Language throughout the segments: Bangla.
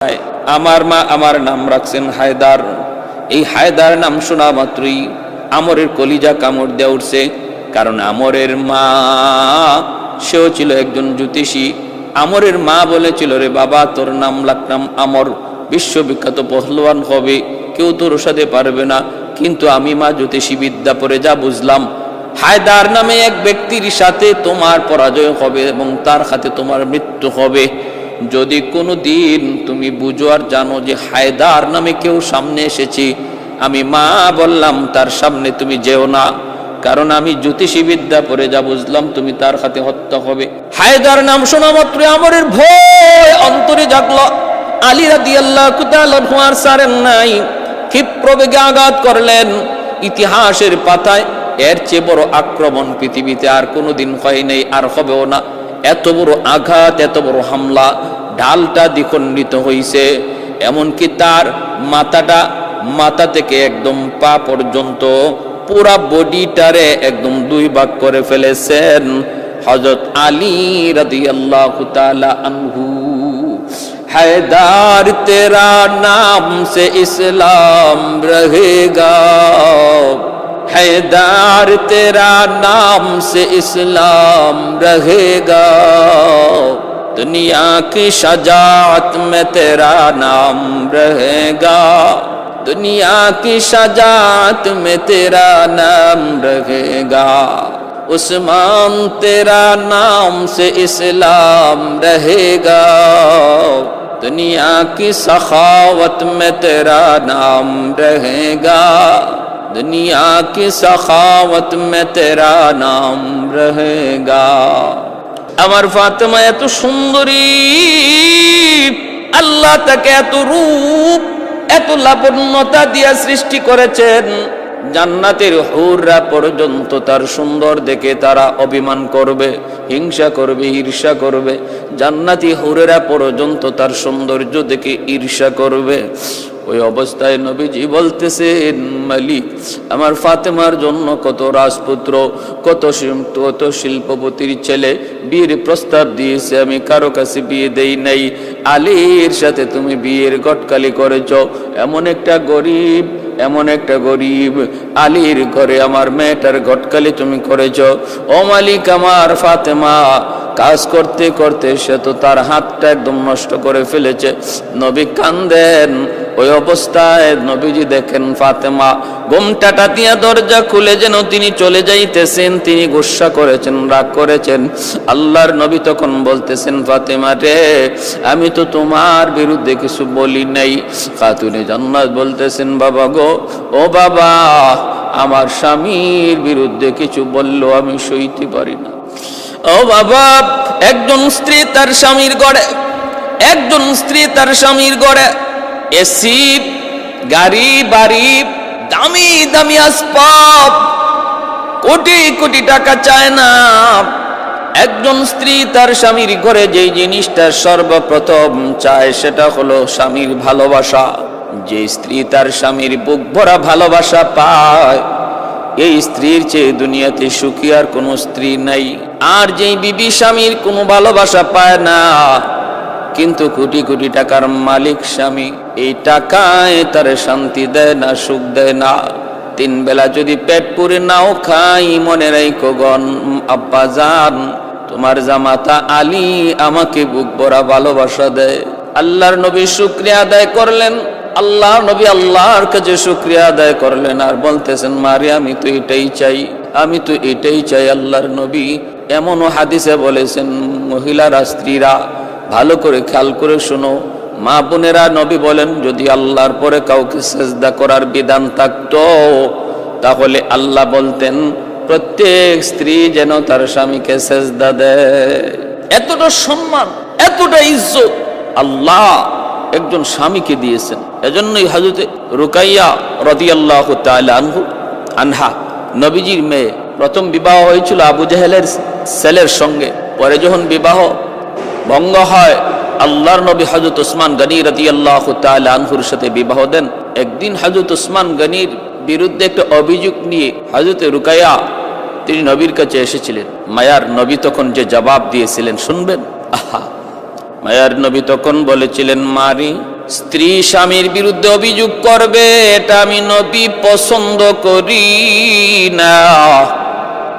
আমার মা আমার নাম রাখছেন হায়দার। এই হায়দার নাম শোনা মাত্রই আমরের কলিজা কামড় দেওয়া উঠছে, কারণ আমরের মা সেও ছিল একজন জ্যোতিষী। আমরের মা বলেছিল, রে বাবা, তোর নাম রাখলাম আমর, বিশ্ববিখ্যাত পহলওয়ান হবে, কেউ তোর সাথে পারবে না। কিন্তু আমি মা জ্যোতিষী বিদ্যা পড়ে যা বুঝলাম, হায়দার নামে এক ব্যক্তির সাথে তোমার পরাজয় হবে এবং তার হাতে তোমার মৃত্যু হবে। যদি কোনো দিন তুমি বুঝো আর জানো যে হায়দার নামে কেউ সামনে এসেছে, আমি মা বললাম তার সামনে তুমি যেও না, কারণ আমি জ্যোতিষী বিদ্যা পড়ে যা বুঝলাম তুমি তার হাতে হত্যা হবে। হায়দার নাম শোনা মাত্র আমরের ভয় অন্তরে জাগলো। আলী রাদিয়াল্লাহু তাআলা আর সারেন নাই, ক্ষিপ্রবেগে আঘাত করলেন। ইতিহাসের পাতায় এর চেয়ে বড় আক্রমণ পৃথিবীতে আর কোনোদিন হয় নাই, আর হবেও না। এত বড় আঘাত, এত বড় হামলা, ঢালটা দ্বিখণ্ডিত হইছে। এমনকি তার মাথা থেকে একদম পা পর্যন্ত পুরা বডিটারে একদম দুই ভাগ করে ফেলেছেন হযরত আলী রাদিয়াল্লাহু তাআলা আনহু। हैदर तेरा नाम से इस्लाम रहेगा, हैदर तेरा नाम से इस्लाम रहेगा, दुनिया की शजाअत में तेरा नाम रहेगा, दुनिया की शजाअत में तेरा नाम रहेगा, उस्मान तेरा नाम से इस्लाम रहेगा, दुनिया की सखावत में तेरा नाम रहेगा, दुनिया की सखावत में तेरा नाम रहेगा। আমার ফাতেমা এত সুন্দরী, আল্লাহ তাকে এত রূপ, এত লাবণ্যতা দিয়া সৃষ্টি করেছেন, জান্নাতের হুররা পর্যন্ত তার সুন্দর দেখে তারা অভিমান করবে, হিংসা করবে, ঈর্ষা করবে। জান্নাতি হুরেরা পর্যন্ত তার সৌন্দর্য দেখে ঈর্ষা করবে। ওই অবস্থায় নবীজি বলতেছেন, মালিক, আমার ফাতেমার জন্য কত রাজপুত্র, কত শিল্পপতির ছেলে বিয়ের প্রস্তাব দিয়েছে, আমি কারো কাছে বিয়ে দেই নাই। আলীর সাথে তুমি বিয়ের গটকালি করেছ। এমন একটা গরিব আলীর ঘরে আমার মেয়েটার গটকালি তুমি করেছ। ও মালিক, আমার ফাতেমা কাজ করতে করতে সে তো তার হাতটা একদম নষ্ট করে ফেলেছে। নবী কান্দেন। ওই অবস্থায় নবীজি দেখেন ফাতেমা ঘোমটাটা দিয়া দরজা খুলে যেন তিনি চলে যাইতেছেন। তিনি গুসা করেছেন, রাগ করেছেন। আল্লাহর নবী তখন বলতেছেন, ফাতেমা রে, আমি তো তোমার বিরুদ্ধে কিছু বলি নাই। খাতুনে জান্নাত বলতেছেন, বাবা গো, ও বাবা, আমার স্বামীর বিরুদ্ধে কিছু বললো আমি সইতে পারি না। ও বাবা, একজন স্ত্রী তার স্বামীর গড়ে এসি, গাড়ি, বাড়ি, দামি দামি আসবাব, কোটি কোটি টাকা চায় না। একজন স্ত্রী তার স্বামীর ঘরে যেই জিনিসটা সর্বপ্রথম চায় সেটা হলো স্বামীর ভালোবাসা। যে স্ত্রী তার স্বামীর বুক ভরা ভালোবাসা পায়, এই স্ত্রীর চেয়ে দুনিয়াতে সুখী আর কোনো স্ত্রী নাই। আর যেই বিবি স্বামীর কোনো ভালোবাসা পায় না, কিন্তু কোটি কোটি টাকার মালিক স্বামী, এই টাকায় তার শান্তি দেয় না, সুখ দেয় না। 3 বেলা যদি পেট পুরে নাও খাই, মনে রাখো গণ আব্বা জান, তোমার জামাতা আলী আমাকে বুক ভরা ভালোবাসা দেয়। আল্লাহর নবী শুকরিয়া আদায় করলেন। আল্লাহর নবী আল্লাহর কাছে শুকরিয়া আদায় করলেন আর বলতেছেন, মারি, আমি তো এটাই চাই। আল্লাহর নবী এমনও হাদিসে বলেছেন, মহিলারা, স্ত্রীরা ভালো করে খেয়াল করে শোনো, মা বোনেরা, নবী বলেন, যদি আল্লাহর পরে কাউকে সেজদা করার বিধান থাকতো, তাহলে আল্লাহ বলতেন প্রত্যেক স্ত্রী যেন তার স্বামীকে সেজদা দেয়। এতটা সম্মান, এতটা ইজ্জত আল্লাহ একজন স্বামীকে দিয়েছেন। এজন্যই হযরত রুকাইয়া রাদিয়াল্লাহু তাআলা আনহা, নবীজির মেয়ে, প্রথম বিবাহ হয়েছিল আবু জাহেলের ছেলের সঙ্গে। পরে যখন বিবাহ ভঙ্গ হয়, আল্লাহর নবী হযরত উসমান গনি রাদিয়াল্লাহু তাআলা আনহুর সাথে বিবাহ দেন। একদিন হযরত উসমান গনির বিরুদ্ধে একটা অভিযোগ নিয়ে হযরত রুকাইয়া তিনি নবীর কাছে এসেছিলেন। মায়ার নবী তখন যে জবাব দিয়েছিলেন শুনবেন। আহা, মায়ার নবী তখন বলেছিলেন, মারি, স্ত্রী স্বামীর বিরুদ্ধে অভিযোগ করবে এটা আমি নবী পছন্দ করি না।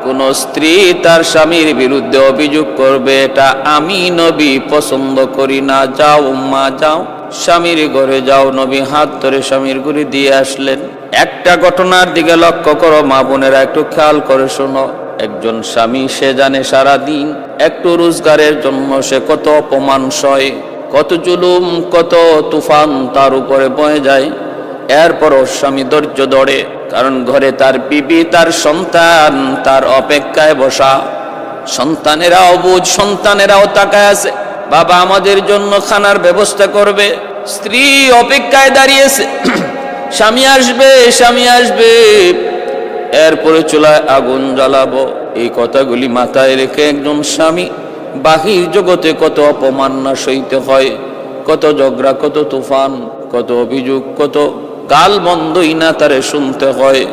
কোন স্ত্রী তার স্বামীর বিরুদ্ধে অভিযোগ করবে এটা আমি নবী পছন্দ করি না। যাও মা, যাও স্বামীর ঘরে যাও। নবী হাত ধরে স্বামীর ঘরে দিয়ে আসলেন। একটা ঘটনার দিকে লক্ষ্য করো মা বোনেরা, একটু খেয়াল করে শোনো। একজন স্বামী, সে জানে সারাদিন একটু রোজগারের জন্য সে কত অপমান সয়, কত জুলুম, কত তুফান তার উপরে বয়ে যায়। এরপরও স্বামী ধৈর্য ধরে, কারণ ঘরে তার বিবি, তার সন্তান তার অপেক্ষায় বসা। সন্তানেরাও বুঝ, সন্তানেরাও তাকায় আছে, বাবা আমাদের জন্য খানার ব্যবস্থা করবে। স্ত্রী অপেক্ষায় দাঁড়িয়েছে, স্বামী আসবে, স্বামী আসবে, এরপরে চুলায় আগুন জ্বালাবো। এই কথাগুলি মাথায় রেখে একজন স্বামী বাহির জগতে কত অপমান না সইতে হয়, কত ঝগড়া, কত তুফান, কত অভিযোগ, কত গাল মন্দই না তারে শুনতে হয়।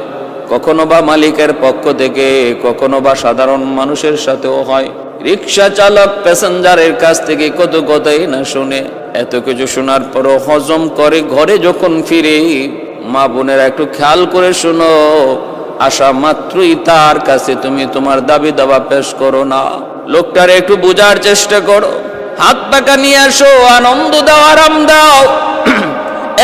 কখনো বা মালিকের পক্ষ থেকে, কখনো বা সাধারণ মানুষের সাথেও হয়। রিক্সা চালক প্যাসেঞ্জারের কাছ থেকে কত কথাই না শুনে। এত কিছু শোনার পরও হজম করে ঘরে যখন ফিরে, মা বোনেরা একটু খেয়াল করে শোনো, আসা মাত্রই তার কাছে তুমি তোমার দাবি দাবা পেশ করো না। লোকটারে একটু বোঝার চেষ্টা করো, হাত পাকা নিয়ে আসো, আনন্দ দাও, আরাম দাও,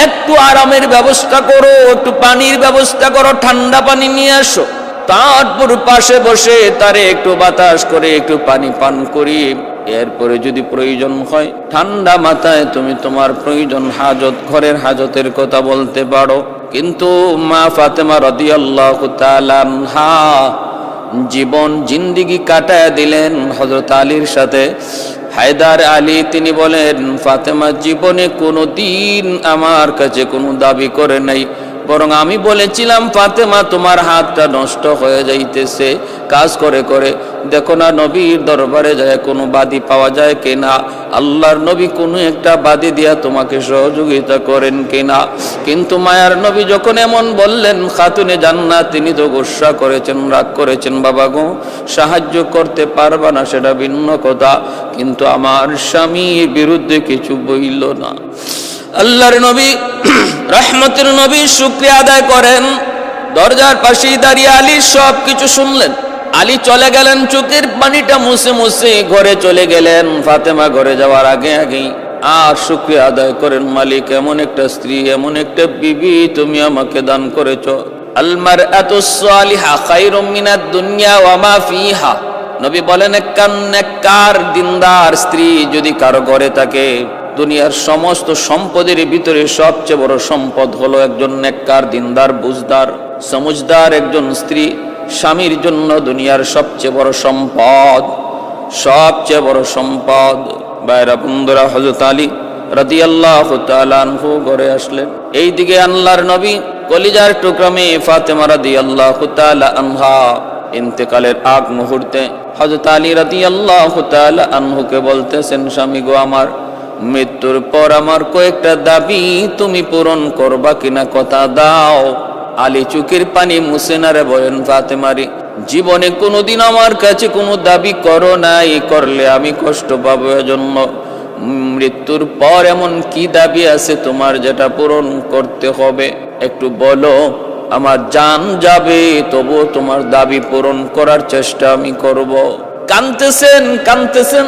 একটু আরামের ব্যবস্থা করো, একটু পানির ব্যবস্থা করো, ঠান্ডা পানি নিয়ে আসো। তারপর পাশে বসে তারে একটু বাতাস করে একটু পানি পান করি। এরপরে যদি প্রয়োজন হয় ঠান্ডা মাথায় তুমি তোমার প্রয়োজন, হাজত, ঘরের হাজতের কথা বলতে পারো। কিন্তু মা ফাতেমা রাদিয়াল্লাহু তাআলা আনহা জীবন জিন্দেগি কাটায় দিলেন হযরত আলীর সাথে। হায়দার আলী তিনি বলেন, ফাতেমা জীবনে কোনো দিন আমার কাছে কোনো দাবি করে নাই, বরং আমি বলেছিলাম, ফাতেমা তোমার হাতটা নষ্ট হয়ে যাইতেছে কাজ করে করে, দেখো না নবীর দরবারে যায় কোনো বাদী পাওয়া যায় কিনা, আল্লাহর নবী কোনো একটা বাদী দিয়া তোমাকে সহযোগিতা করেন কিনা। কিন্তু মায়ার নবী যখন এমন বললেন, খাতুনে জান্নাত তিনি তো গোসা করেছেন, রাগ করেছেন, বাবা গো সাহায্য করতে পারবা না সেটা ভিন্ন কথা, কিন্তু আমার স্বামীর বিরুদ্ধে কিছু বইল না। আল্লাহর নবী, রহমতের নবী শুকরিয়া আদায় করেন। দরজার পাশেই দাঁড়িয়ে আলী সব কিছু শুনলেন। আলী চলে গেলেন, চোখের পানিটা মুছে মুছে ঘরে চলে গেলেন। ফাতেমা ঘরে যাওয়ার আগে আগেই আর শুকরিয়া আদায় করেন, মালিক এমন একটা স্ত্রী, এমন একটা বিবি তুমি আমাকে দান করেছ। আল মারআতুস সালিহা খায়রুম মিনাদ দুনিয়া ওয়া মা ফিহা। নবী বলেন, নেককার দিনদার স্ত্রী যদি কারো ঘরে থাকে, দুনিয়ার সমস্ত সম্পদের ভিতরে সবচেয়ে বড় সম্পদ হলো একজন নেককার দিনদার বুঝদার সমঝদার একজন স্ত্রী। স্বামীর জন্য দুনিয়ার সবচেয়ে বড় সম্পদ, সবচেয়ে বড় সম্পদ। বাইরা বন্ধুরা, হযরত আলী রাদিয়াল্লাহু তাআলা আনহু ঘরে আসলেন। এইদিকে আল্লাহর নবী কলিজার টুকরা মেয়ে ফাতেমা রাদিয়াল্লাহু তাআলা আনহা ইন্তেকালের আগ মুহূর্তে হযরত আলী রাদিয়াল্লাহু তাআলা আনহুকে বলতেছেন, স্বামী গো, আমার মৃত্যুর পর আমার কয়েকটা দাবি তুমি পূরণ করবা কিনা কথা দাও। আলী চোখের পানি মুছে না রে বলেন, ফাতেমারি জীবনে কোনোদিন আমার কাছে কোনো দাবি করো নাই, করলে আমি কষ্ট পাবো, এজন্য মৃত্যুর পর এমন কি দাবি আছে তোমার যেটা পূরণ করতে হবে, একটু বলো। আমার জান যাবে তবু তোমার দাবি পূরণ করার চেষ্টা আমি করব। কাঁদতেছেন কাঁদতেছেন।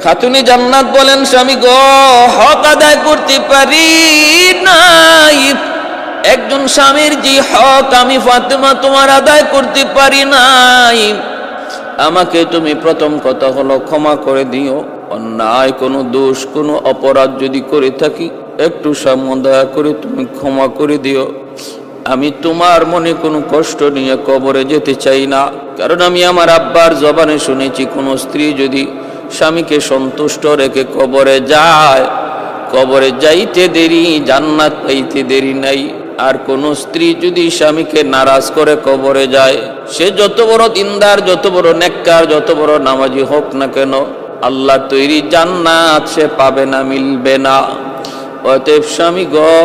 খাতুনি জান্নাত বলেন, স্বামী গো, হক আদায় করতে পারি নাই। একজন স্বামীর যে হক আমি ফাতেমা তোমার আদায় করতে পারি নাই, আমাকে তুমি প্রথম কথা হলো ক্ষমা করে দিও। অন্যায় কোনো দোষ, কোনো অপরাধ যদি করে থাকি একটু সাম্য দয়া করে তুমি ক্ষমা করে দিও। আমি তোমার মনে কোনো কষ্ট নিয়ে কবরে যেতে চাই না, কারণ আমি আমার আব্বার জবানে শুনেছি, কোনো স্ত্রী যদি স্বামীকে সন্তুষ্ট রেখে কবরে যায়, কবরে যাইতে দেরি, জান্নাত পাইতে দেরি নাই। আর কোন স্ত্রী যদি স্বামীকে নারাজ করে কবরে যায়, সে যত বড় দিনদার, যত বড় নেককার, যত বড় নামাজি হোক না কেন, আল্লাহ তৈরি জান্নাত সে পাবে না, মিলবে না। অতএব স্বামী গো,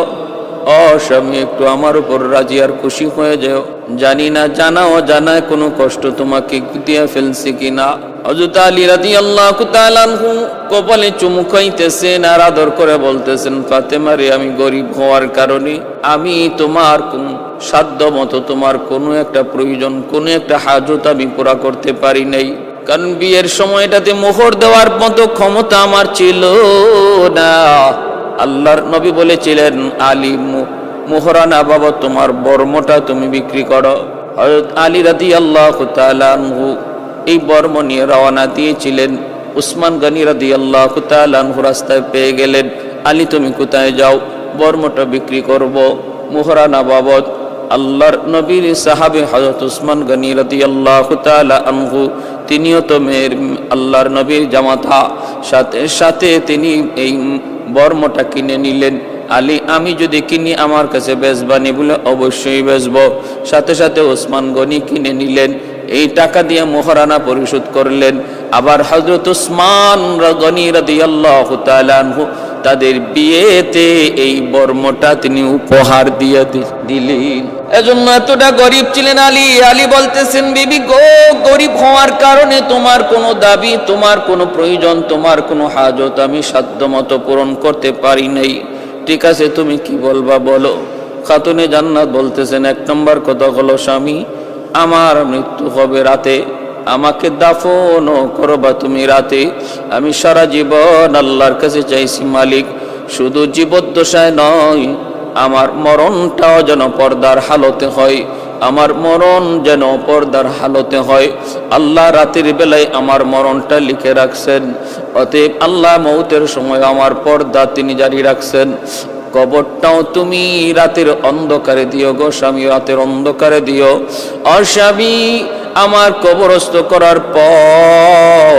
ও স্বামী, একটু আমার উপর রাজি আর খুশি হয়ে যাও। জানি না জানা অজানায় কোনো কষ্ট তোমাকে দিয়ে ফেলছি কিনা। হযরত আলী রাদিয়াল্লাহু তাআলা আনহু কপালে চুমু খাইতেছেন আর আদর করে বলতেছেন, ফাতেমা রে, আমি গরিব হওয়ার কারণে আমি তোমার সাধ্য মতো তোমার কোনো একটা প্রয়োজন, কোনো একটা হাজত আমি পুরা করতে পারি নাই। কারণ বিয়ের সময়টাতে মোহর দেওয়ার মতো ক্ষমতা আমার ছিল না। আল্লাহর নবী বলেছিলেন, আলী মোহরানা বাবা, তোমার বর্মটা তুমি বিক্রি করো। হযরত আলী রাদিয়াল্লাহু তাআলা আনহু এই বর্ম নিয়ে রওনা দিয়েছিলেন। উসমান গনি রাদিয়াল্লাহু তাআলা আনহু রাস্তায় পেয়ে গেলেন, আলী তুমি কোথায় যাও? বর্মটা বিক্রি করব মোহরানা বাবদ। আল্লাহর নবীর সাহাবী হযরত উসমান গনি রাদিয়াল্লাহু তাআলা আনহু, তিনিও তো মেয়ের আল্লাহর নবীর জামাতা, সাথে সাথে তিনি এই বর্মটা কিনে নিলেন। আলী, আমি যদি কিনি আমার কাছে বেচবানি? বলে অবশ্যই বেচবো। সাথে সাথে ওসমান গনি কিনে নিলেন, এই টাকা দিয়ে মোহরানা পরিশোধ করলেন। আবার হযরত উসমান গনি রাদিয়াল্লাহু তাআলা আনহু তাদের বিয়েতে এই বর্মটা তিনি উপহার দিয়ে দিলেন। এজন্য এতটা গরিব ছিলেন আলী। আলী বলতেছেন, বিবি গো, গরিব হওয়ার কারণে তোমার কোনো দাবি, তোমার কোনো প্রয়োজন, তোমার কোনো হাজত আমি সাধ্যমতো পূরণ করতে পারি নাই। ঠিক আছে, তুমি কি বলবা বলো। খাতুনে জান্নাত বলতেছেন, এক নম্বর কথা হলো, স্বামী, আমার মৃত্যু হবে রাতে, আমাকে দাফনও করবা তুমি রাতে। আমি সারা জীবন আল্লাহর কাছে চাইছি, মালিক, শুধু জীবদ্দশায় নয়, আমার মরণটাও যেন পর্দার হালতে হয়, আমার মরণ যেন পর্দার হালতে হয়। আল্লাহ রাতের বেলায় আমার মরণটা লিখে রাখছেন, অতএব আল্লাহ মৌতের সময় আমার পর্দা তিনি জারি রাখছেন। কবরটাও তুমি রাতের অন্ধকারে দিও গো স্বামী, রাতের অন্ধকারে দিও। আর স্বামী, আমার কবরস্থ করার পর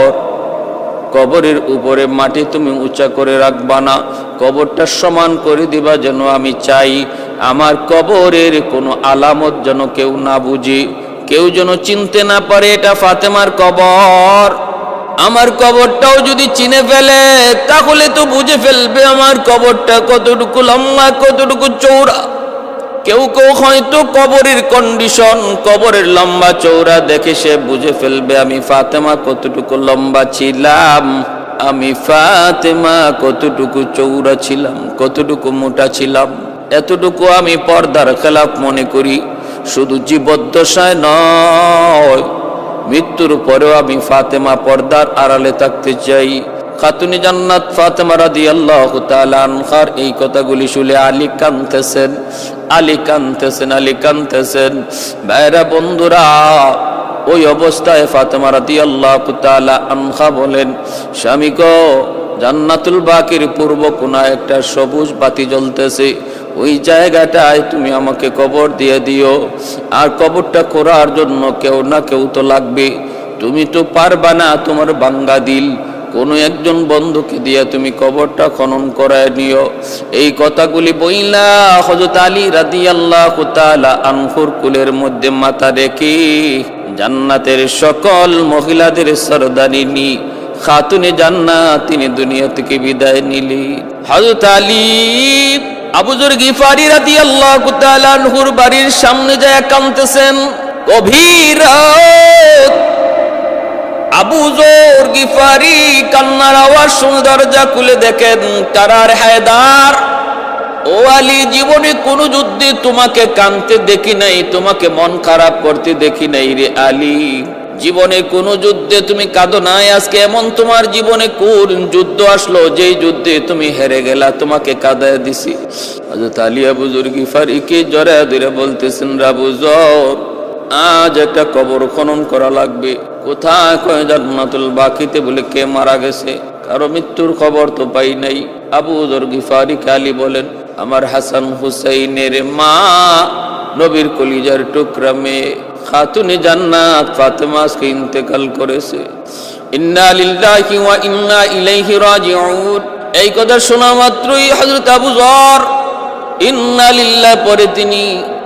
কবরের উপরে মাটি তুমি উঁচা করে রাখবা না, কবরটা সমান করে দিবা, যেন আমি চাই আমার কবরের কোনো আলামত যেন কেউ না বুঝে, কেউ যেন চিনতে না পারে এটা ফাতেমার কবর। আমার কবরটাও যদি চিনে ফেলে তাহলে তো বুঝে ফেলবে আমার কবরটা কতটুকু লম্বা, কতটুকু চৌড়া। কেউ কেউ হয়তো কবরের কন্ডিশন, কবরের লম্বা চৌড়া দেখে সে বুঝে ফেলবে আমি ফাতেমা কতটুকু লম্বা ছিলাম, আমি ফাতেমা কতটুকু চৌড়া ছিলাম, কতটুকু মোটা ছিলাম। এতটুকু আমি পর্দার খেলাফ মনে করি। শুধু জীবদ্দশায় নয়, মৃত্যুর পরেও আমি ফাতেমা পর্দার আড়ালে থাকতে চাই। খাতুনে জান্নাত ফাতেমা রাদিয়াল্লাহু তাআলা আনহার এই কথাগুলি শুনে আলী কাঁদতেছেন, আলী কাঁদতেছেন, আলী কাঁদতেছেন। ভাইরা বন্ধুরা, ওই অবস্থায় ফাতেমা রাদিয়াল্লাহু তাআলা আনহা বলেন, স্বামী গো, জান্নাতুল বাকির পূর্ব কোণায় একটা সবুজ বাতি জ্বলতেছে, ওই জায়গাটায় তুমি আমাকে কবর দিয়ে দিও। আর কবরটা করার জন্য কেউ না কেউ তো লাগবে, তুমি তো পারবা না, তোমার বাঙ্গা দিল কোনো একজন বন্ধুকে দিয়ে তুমি কবরটা খনন করায় নিও। এই কথাগুলি বইলা হযরত আলী রাদিয়াল্লাহু তাআলা আনহুর কুলের মধ্যে মাথা রেখে জান্নাতের সকল মহিলাদের সরদারিনী খাতুনে জান্নাত তিনি দুনিয়া থেকে বিদায় নিলেন। হযরত আলী আবু যর গিফারি রাদিয়াল্লাহু তাআলা আনহুর বাড়ির সামনে যায় কাঁদতেছেন। গভীর রাত, আবু যর গিফারি কান্নার আওয়াজ শুনে দরজা খুলে দেখেন তারার হায়দার। ও আলী, জীবনে কোন যুদ্ধে তোমাকে কাঁদতে দেখি নাই, তোমাকে মন খারাপ করতে দেখি নাই রে আলী। জীবনে কোন যুদ্ধে তুমি কাঁদো নাই, আজকে এমন তোমার জীবনে কোন যুদ্ধ আসলো যেই যুদ্ধে তুমি হেরে গেলা, তোমাকে কাঁদায় দিছি। হযরত আলী আবু যর গিফারিকে জড়ায় ধরে বলতেছেন, আবু যর, আজ একটা কবর খনন করা লাগবে। কোথায়? কয় জান্নাতুল বাকিতে। বলে কে মারা গেছে? কারো মৃত্যুর খবর তো পাই নাই। আবু যর গিফারি আলী বলেন, আমার হাসান হুসাইনের মা, নবীর কলিজার টুকরা মেয়ে খাতুনে জান্নাত ফাতেমা আজকে ইন্তেকাল করেছে। ইন্না লিল্লাহি ওয়া ইন্না ইলাইহি রাজিউন। এই কথা শোনা মাত্রই হযরত আবু যর ইন্না লিল্লাহ পরে তিনি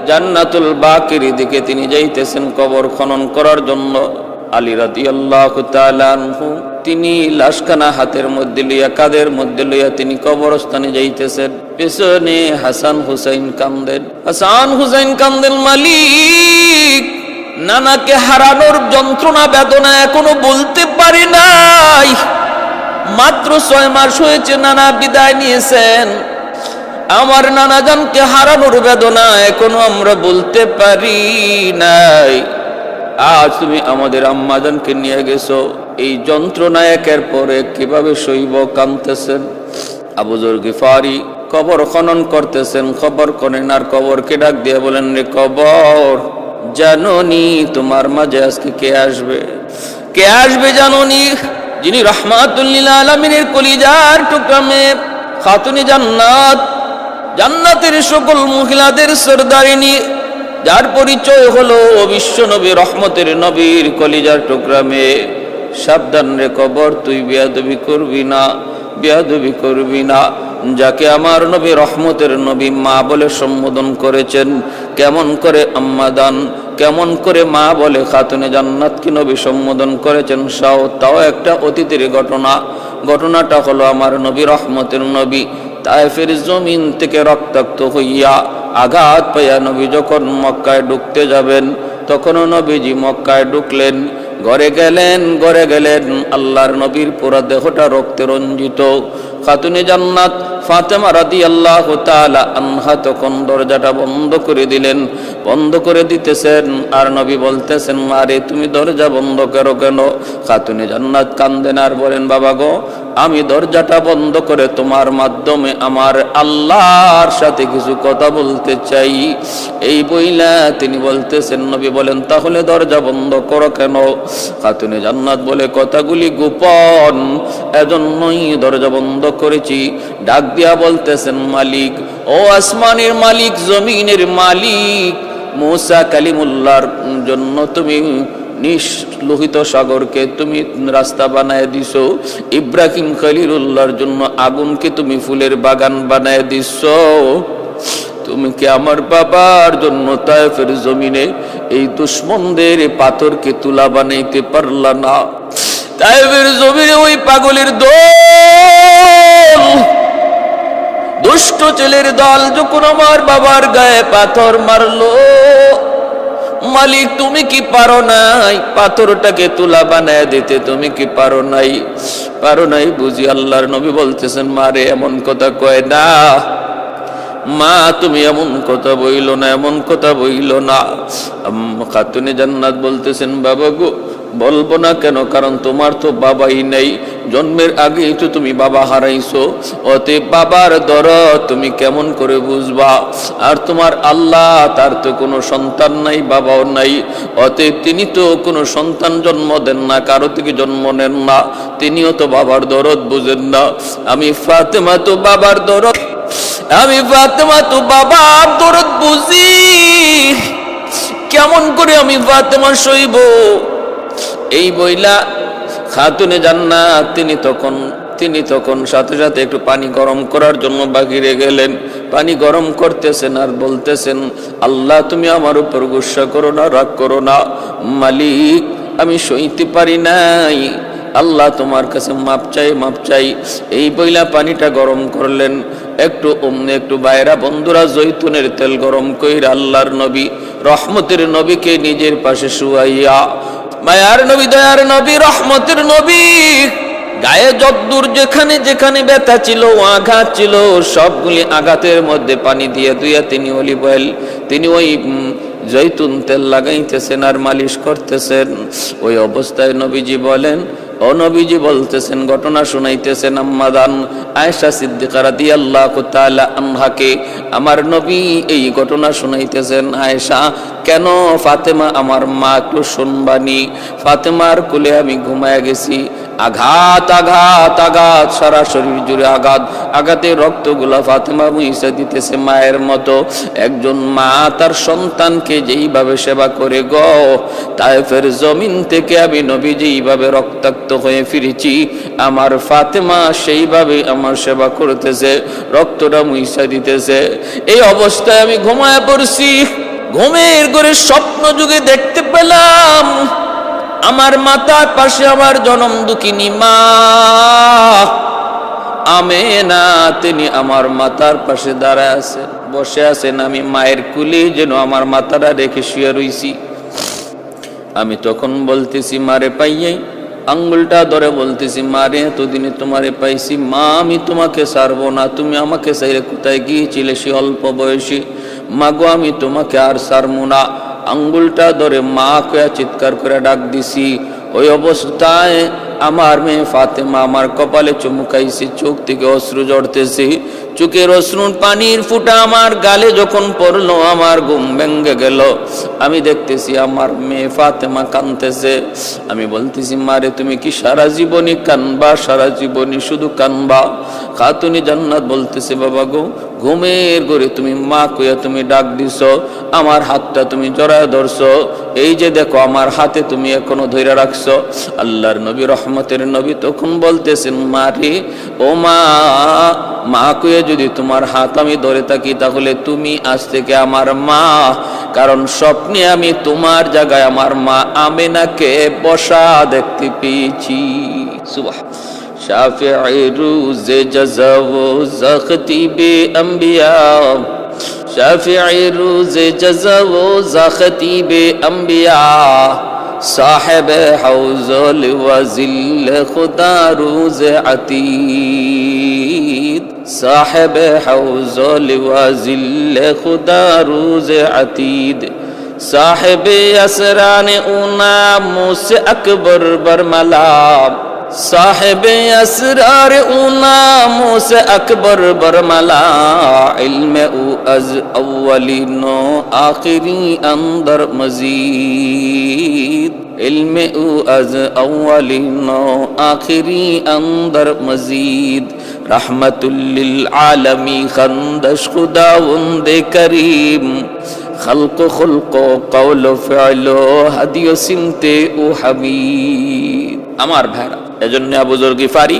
জান্নাতুল বাকির দিকে তিনি যাইতেছেন কবর খনন করার জন্য। আলী রাদিয়াল্লাহু তাআলা আনহু তিনি লাশখানা হাতের মধ্যে লইয়া, কাদের মধ্যে লইয়া তিনি কবরস্থানে যাইতেছেন। পেছনে হাসান হুসাইন কান্দেন। হাসান হুসাইন কান্দেন, মালিক নানাকে হারানোর যন্ত্রণা বেদনা এখনো বলতে পারি নাই। মাত্র 6 মাস হয়েছে নানা বিদায় নিয়েছেন। আমার নানা জানকে হারানোর বেদনা এখনো আমরা বলতে পারি নাই। আজ তুমি আমাদের আম্মা জানকে নিয়ে গেছো, এই যন্ত্রণা একের পর এক কিভাবে সইব? কাঁদতেছেন। আবু যর গিফারি কবর খনন করতেছেন, খবর করেন আর কবরকে ডাক দিয়ে বলেন, রে কবর, জানোনি তোমার মাঝে আজকে কে আসবে? কে আসবে জানোনি? যিনি রাহমাতুল লিল আলামিনের কলিজার টুকরা মেয়ে, খাতুনে জান্নাত, জান্নাতের সকল মহিলাদের সরদারিনী, যার পরিচয় হলো বিশ্ব নবী, রহমতের নবীর কলিজার টুকরা মেয়ে। সাবধান রে কবর, তুই বেয়াদবি করবি না, বেয়াদবি করবি না। যাকে আমার নবী রহমতের নবী মা বলে সম্বোধন করেছেন, কেমন করে আম্মা দান, কেমন করে মা বলে খাতুনে জান্নাত কি নবী সম্বোধন করেছেন, তাও একটা অতীতের ঘটনা। ঘটনাটা হলো আমার নবী রহমতের নবী তায়েফের জমিন থেকে রক্তাক্ত হইয়া আঘাত পাইয়া নবী যখন মক্কায় ঢুকতে যাবেন, তখনও নবীজি মক্কায় ঢুকলেন। ঘরে গেলেন, আল্লাহর নবীর পুরা দেহটা রক্তে রঞ্জিত। খাতুনে জান্নাত ফাতেমা রাদিয়াল্লাহু তাআলা আনহা তখন দরজাটা বন্ধ করে দিলেন। বন্ধ করে দিতেছেন আর নবী বলতেছেন, মারে তুমি দরজা বন্ধ করো কেন? খাতুনে জান্নাত কান্দেন আর বলেন, বাবা গো, আমি দরজাটা বন্ধ করে তোমার মাধ্যমে আমার আল্লাহর সাথে কিছু কথা বলতে চাই। এই বইলা তিনি বলতেছেন, নবী বলেন, তাহলে দরজা বন্ধ করো কেন? খাতুনে জান্নাত বলে, কথাগুলি গোপন, এজন্যই দরজা বন্ধ করেছি। ডাক দিয়া বলতেছেন, মালিক, ও আসমানের মালিক, জমিনের মালিক, মুসা কালিমুল্লাহর জন্য তুমি লোহিত সাগরকে তুমি রাস্তা বানায় দিছো, ইব্রাহিম খলিলুল্লাহর জন্য আগুনকে তুমি ফুলের বাগান বানায় দিছো, তুমি কি আমার বাবার জন্য তায়েফের জমিনে এই দুশ্মনদের পাথরকে তুলা বানাইতে পারলা না? তায়েফের জমিনে ওই পাগলের দল, দুষ্ট ছেলের দল যখন আমার বাবার গায়ে পাথর মারলো, মালিক তুমি কি পারো নাই পাথরটাকে তুলা বানায় দিতে? তুমি কি পারো নাই? পারো নাই বুঝি? আল্লাহর নবী বলতেছেন, মারে এমন কথা কয় না, মা তুমি এমন কথা বইল না, এমন কথা বইল না। খাতুনে জান্নাত বলতেছেন, বাবা গো, বলবো না কেন? কারণ তোমার তো বাবাই নেই, জন্মের আগেই তো তুমি বাবা হারাইছো, অতএব বাবার দরদ তুমি কেমন করে বুঝবা? আর তোমার আল্লাহ, তার তো কোনো সন্তান নাই, বাবাও নাই, অতএব তিনি তো কোনো সন্তান জন্ম দেন না, কারো থেকে জন্ম নেন না, তিনিও তো বাবার দরদ বুঝেন না। আমি ফাতেমা তো বাবার দরদ, আমি ফাতেমা তো বাবার দরদ বুঝি, কেমন করে আমি ফাতেমা সইব? এই বইলা খাতুনে জান্নাত তিনি তখন সাথে সাথে একটু পানি গরম করার জন্য বাহিরে গেলেন। পানি গরম করতেছেন আর বলতেছেন, আল্লাহ তুমি আমার উপর গুসা করো না, রাগ করো না, মালিক আমি সইতে পারি নাই, আল্লাহ তোমার কাছে মাপ চাই, মাপ চাই। এই বইলা পানিটা গরম করলেন। একটু বাইরা বন্ধুরা জৈতুনের তেল গরম কইরা আল্লাহর নবী রহমতের নবীকে নিজের পাশে শুয়াইয়া, মায়ার নবী, দয়ার নবী, রহমতের নবী গায়ে যদ্দূর যেখানে যেখানে ব্যথা ছিল, আঘাত ছিল, সবগুলি আঘাতের মধ্যে পানি দিয়ে ধুইয়া তিনি অলিভ অয়েল, তিনি ওই জৈতুন তেল লাগাইতেছেন আর মালিশ করতেছেন। ওই অবস্থায় নবীজি বলেন, ও নবীজি বলতেছেন, ঘটনা শুনাইতেছেন আম্মাদান আয়েশা সিদ্দিকা রাদিয়াল্লাহু তাআলা আনহাকে। আমার নবী এই ঘটনা শুনাইতেছেন, আয়েশা কেন? ফাতেমা আমার মা, একটু শুনবানি। ফাতেমার কোলে আমি ঘুমায় গেছি, আঘাত আঘাত আঘাত, সারা শরীর জুড়ে আঘাত, আঘাতের রক্তগুলা ফাতেমা মুইসা দিতেছে মায়ের মতো। একজন মা তার সন্তানকে যেইভাবে সেবা করে গো, তায়েফের জমিন থেকে আমি নবী যেইভাবে রক্তাক্ত হয়ে ফিরেছি, আমার ফাতেমা সেইভাবে আমার সেবা করতেছে, রক্তটা মুইসা দিতেছে। এই অবস্থায় আমি ঘুমায় পড়ছি। ঘুমের ঘরে স্বপ্ন যুগে দেখতে পেলাম আমার মাতার পাশে আমার জনম দুঃখিনী মা আমেনা, তিনি আমার মাতার পাশে দাঁড়ায় আছেন, বসে আছেন। আমি মায়ের কুলে যেন আমার মাতারা রেখে শুয়ে রইছি। আমি তখন বলতেছি মারে পাইয়াই, আঙ্গুলটা ধরে বলতেছি মারে এতদিনে তোমারে পাইছি মা, আমি তোমাকে ছাড়বো না। তুমি আমাকে চাইলে কোথায় গিয়েছিলে সে অল্প বয়সী? মাগো আমি তোমাকে আর ছাড়বো না। আঙ্গুলটা ধরে মা কয়া চিৎকার করে ডাক দিছি। ওই অবস্থায় আমার মেয়ে ফাতেমা আমার কপালে চুমুকাইছে, চোখ থেকে অশ্রু ঝরতেছে। চোখের অশ্রুর পানির ফুটা আমার গালে যখন পড়লো, আমার ঘুম ভেঙে গেল। আমি দেখতেছি আমার মেয়ে ফাতেমা কাঁদতেছে। আমি বলতেছি মারে তুমি কি সারা জীবনই কানবা? সারা জীবনই শুধু কানবা? খাতুনি জান্নাত বলতেছে বাবা গো, ঘুমের ঘরে তুমি মা কইয়া তুমি ডাক দিছ, আমার হাতটা তুমি জড়ায় ধরছো, এই যে দেখো আমার হাতে তুমি এখনো ধরে রাখছো। আল্লাহর নবী রহমতের নবী তখন বলতেছেন মারে ও মা, মা কইয়া যদি তোমার হাত আমি ধরে থাকি তাহলে তুমি আজ থেকে আমার মা। কারণ স্বপ্নে আমি তোমার জায়গায় আমার মা আমেনাকে বসা দেখতে পেয়েছি। সুবহান শাফিঈ রুজে জাযা ও যাখতিবে আম্বিয়া, শাফিঈ রুজে জাযা ও যাখতিবে আম্বিয়া, সাহেব হাউজুল ওয়াজিল খুদা রুজে আতীদ, সাহেব হাউজুল ওয়াজিল খুদা রুজে আতীদ, সাহেব আসরান উনা মুস আকবর বরমলা, साहिब असरार ऊना मुझसे अकबर बरमला, इल्म उ अज अव्वलिनो आखिरी अंदर मजीद, इल्म उ अज अव्वलिनो आखिरी अंदर मजीद, रहमतुल्लिल आलमी खंदश खुदावंदे करीम, खल्को खुल्को कौलो फ़िअलो हदियो सिमते उ हमीद। আমার ভাইরা, এজন্য আবু যর গিফারি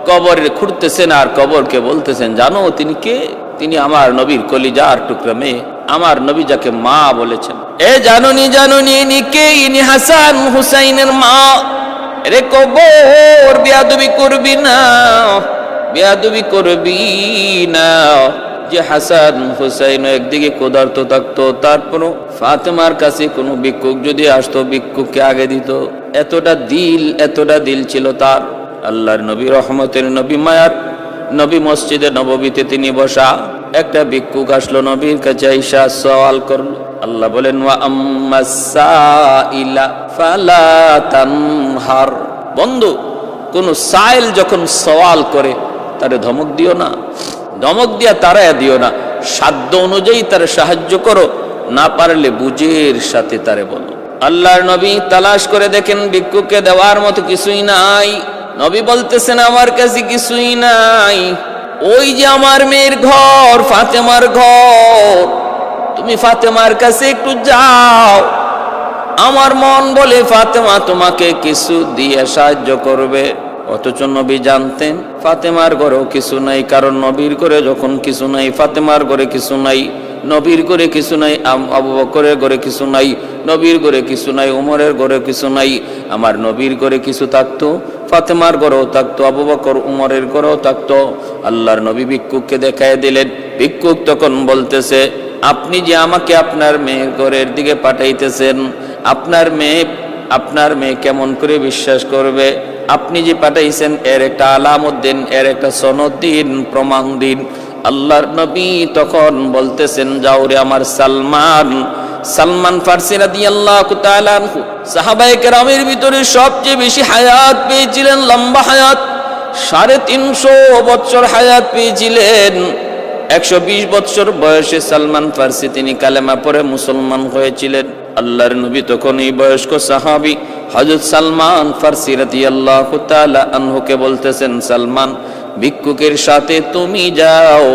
কবরে খুঁড়তেছেন আর কবরকে বলতেছেন জানো তিনি কে? তিনি আমার নবীর কলিজার টুকরা মেয়ে, আমার নবী যাকে মা বলেছেন। এ জানুনি জানুনি ইনি কে? ইনি হাসান হুসাইনের মা। রে কবর বেয়াদবি করবি না, বেয়াদবি করবি না। যে হাসান হুসাইন একদিকে ক্ষুধার্ত থাকতো, তারপরও ফাতেমার কাছে কোনো ভিক্ষুক যদি আসতো ভিক্ষুককে আগে দিত। এতটা দিল ছিল তার। আল্লাহর নবী রহমতের নবী মায়ার নবী মসজিদে নববীতে তিনি বসা। একটা ভিক্ষুক আসলো নবীর কাছে, আইসা সওয়াল করলো। আল্লাহ বলেন ওয়া আম্মাস সাইলা ফালা তানহার। বন্ধু, কোন সাইল যখন সওয়াল করে তারে ধমক দিও না, ধমক দিয়া তারায়া দিও না। সাধ্য অনুযায়ী তারে সাহায্য করো, না পারলে বুঝের সাথে তারে বলো। আল্লাহর নবী তালাশ করে দেখেন ভিক্ষুককে দেওয়ার মতো কিছুই নাই। নবী বলতেছেন আমার কাছে কিছুই নাই। ওই যে আমার মেয়ের ঘর, ফাতেমার ঘর, তুমি ফাতেমার কাছে একটু যাও। আমার মন বলে ফাতেমা তোমাকে কিছু দিয়ে সাহায্য করবে। অথচ নবী জানতেন ফাতেমার ঘরেও কিছু নাই। কারণ নবীর ঘরে যখন কিছু নাই, ফাতেমার ঘরে কিছু নাই, নবীর ঘরে কিছু নাই, আবু বকরের ঘরে কিছু নাই, নবীর ঘরে কিছু নাই, উমরের ঘরে কিছু নাই। আমার নবীর ঘরে কিছু থাকতো, ফাতেমার ঘরেও থাকতো, আবু বকর উমরের ঘরেও থাকতো। আল্লাহর নবী ভিক্ষুককে দেখায় দিলেন। ভিক্ষুক তখন বলতেছে আপনি যে আমাকে আপনার মেয়ের ঘরের দিকে পাঠাইতেছেন, আপনার মেয়ে কেমন করে বিশ্বাস করবে? আপনি যে পাঠাইছেন এর একটা আলামত দিন, এর একটা সনদ দিন, প্রমাণ দিন। আল্লাহর নবী তখন বলতেছেন যাও রে আমার সালমান ফারসি রাদিয়াল্লাহু তাআলা আনহু, সাহাবায়ে কেরামের ভিতরে সবচেয়ে বেশি হায়াত পেয়েছিলেন, লম্বা হায়াত, 350 বছর হায়াত পেয়েছিলেন। 120 বছর বয়সে সালমান ফারসি তিনি কালেমা পড়ে মুসলমান হয়েছিলেন। আল্লাহর নবী তখন এই বয়স্ক সাহাবী হযরত সালমান ফারসি রাদিয়াল্লাহু তাআলা আনহুকে বলতেছেন সালমান, ভিক্ষুকের সাথে তুমি যাও,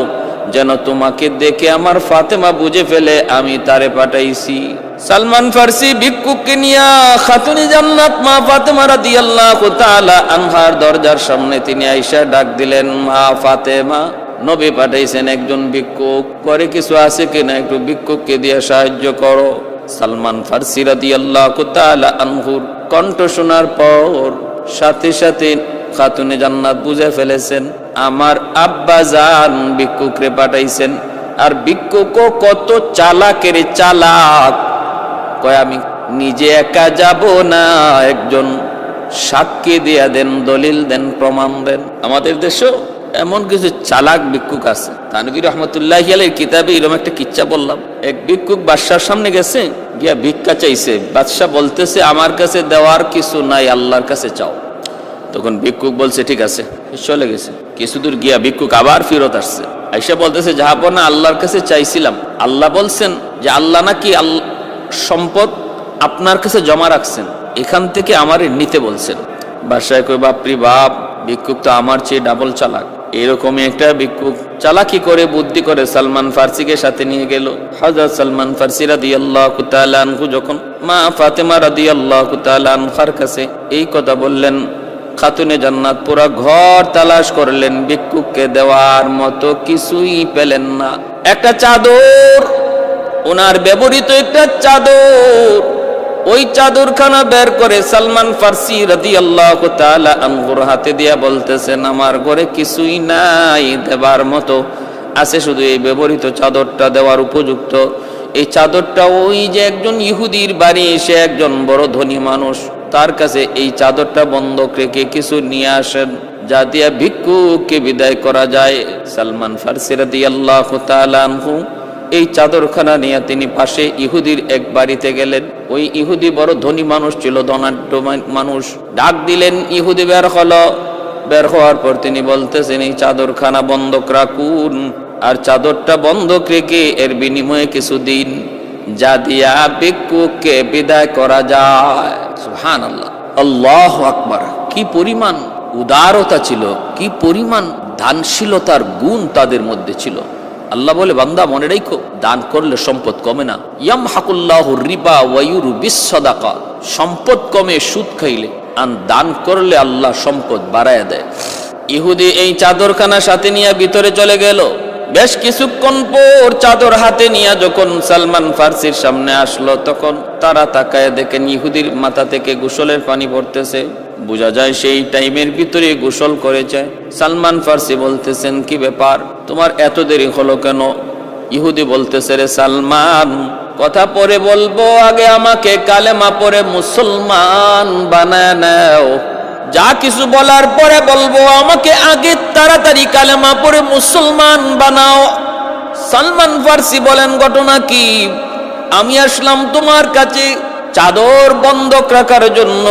যেন তোমাকে দেখে আমার ফাতেমা বুঝে ফেলে আমি তারে পাঠাইছি। সালমান ফারসি ভিক্ষুককে নিয়ে খাতুনে জান্নাত মা ফাতেমা রাদিয়াল্লাহু তাআলা আনহার দরজার সামনে তিনি আয়েশা ডাক দিলেন, মা ফাতেমা, নবী পাঠাইছেন একজন ভিক্ষুক, করে কিছু আছে কিনা একটু ভিক্ষুককে দিয়ে সাহায্য করো। সালমান ফারসি রাদিয়াল্লাহু তাআলা আনহুর কণ্ঠ শোনার পর সাথে সাথে খাতুনে জান্নাত বুঝে ফেলেছেন আমার আব্বা জান ভিক্ষুকরে পাঠাইছেন। আর ভিক্ষুকও কত চালাকের চালাক, কয় আমি নিজে একা যাব না, একজন সাক্ষী দিয়া দেন, দলিল দেন, প্রমাণ দেন। আমাদের দেশেও এমন কিছু চালাক ভিক্ষুক আছে। তানভীর রহমতুল্লাহি আলাইহির কিতাবে এরকম একটা কিচ্ছা বললাম। এক ভিক্ষুক বাদশার সামনে গেছে, গিয়া ভিক্ষা চাইছে। বাদশা বলতেছে আমার কাছে দেওয়ার কিছু নাই, আল্লাহর কাছে চাও। তখন ভিক্ষুক বলছে ঠিক আছে, চলে গেছে। কিছু দূর গিয়া ভিক্ষুক আবার ফেরত আসছে, আইসা বলতেছে যাহাপনা আল্লাহর কাছে চাইছিলাম, আল্লাহ বলছেন যে আল্লাহ নাকি সম্পদ আপনার কাছে জমা রাখছেন, এখান থেকে আমার নিতে বলছেন। বাদশাহ কই বাপরি বাপ, ভিক্ষুক তো আমার চেয়ে ডাবল চালাক। এরকমই একটা ভিক্ষুক চালাকি করে বুদ্ধি করে সালমান ফারসিকে সাথে নিয়ে গেল। হযরত সালমান ফারসি রাদিয়াল্লাহু তাআলা আনহু যখন মা ফাতেমা রাদিয়াল্লাহু তাআলা আনহার কাছে এই কথা বললেন, খাতুনে জান্নাত পুরা ঘর তালাশ করলেন, ভিক্ষুককে দেওয়ার মতো কিছুই পেলেন না। একটা চাদর, ওনার ব্যবহৃত একটা চাদর, ওই চাদরখানা বের করে সালমান ফারসি রাদিয়াল্লাহু তাআলা আনহুর হাতে দিয়া বলতেছেন আমার ঘরে কিছুই নাই দেবার মতো, আছে শুধু এই ব্যবহৃত চাদরটা দেওয়ার উপযুক্ত। এই চাদরটা ওই যে একজন ইহুদির বাড়ি, সে একজন বড় ধনী মানুষ, তার কাছে এই চাদরটা বন্ধক রেখে কিছু নিয়ে আসেন, যা দিয়া ভিক্ষুককে বিদায় করা যায়। সালমান ফারসি রাদিয়াল্লাহু তাআলা আনহু এই চাদরখানা নিয়ে তিনি পাশে ইহুদির এক বাড়িতে গেলেন। ওই ইহুদি বড় ধনী মানুষ ছিল, ধনাঢ্য মানুষ। ডাক দিলেন, ইহুদি বের হলো। বের হওয়ার পর তিনি বলতেছেন এই চাদরখানা বন্ধক রাখুন, আর চাদরটা বন্ধক রেখে এর বিনিময়ে কিছু দিন, যা দিয়া ভিক্ষুককে বিদায় করা যায়। সুবহানাল্লাহ, আল্লাহু আকবার। কি পরিমাণ উদারতা ছিল, কি পরিমাণ দানশীলতার গুণ তাদের মধ্যে ছিল। আল্লাহ বলে বান্দা মনে রাখো, দান করলে সম্পদ কমে না। ইয়ামহাকুল্লাহু রিবা ওয়া ইউরবিস সাদাকা, সম্পদ কমে সুদ খাইলে, আর দান করলে আল্লাহ সম্পদ বাড়ায় দেয়। ইহুদি এই চাদরখানা সাথে নিয়ে ভিতরে চলে গেল। বেশ কিছুক্ষণ পর চাদর হাতে নিয়ে যখন সালমান ফারসির সামনে আসলো, তখন তারা তাকায় দেখেন ইহুদির মাথা থেকে গোসলের পানি পড়তেছে। বোঝা যায় সেই টাইমের ভিতরে গোসল করেছে। সালমান ফারসি বলতেছেন কি ব্যাপার, তোমার এত দেরি হলো কেন? ইহুদি বলতেছে রে সালমান, কথা পরে বলবো, আগে আমাকে কালেমা পড়ে মুসলমান বানায় নাও। যা কিছু বলার পরে বলবো, আমাকে আগে তাড়াতাড়ি কালেমা পড়ে মুসলমান বানাও। সালমান ফারসি বলেন ঘটনা কি? আমি আসলাম তোমার কাছে চাদর বন্ধক রাখার জন্য,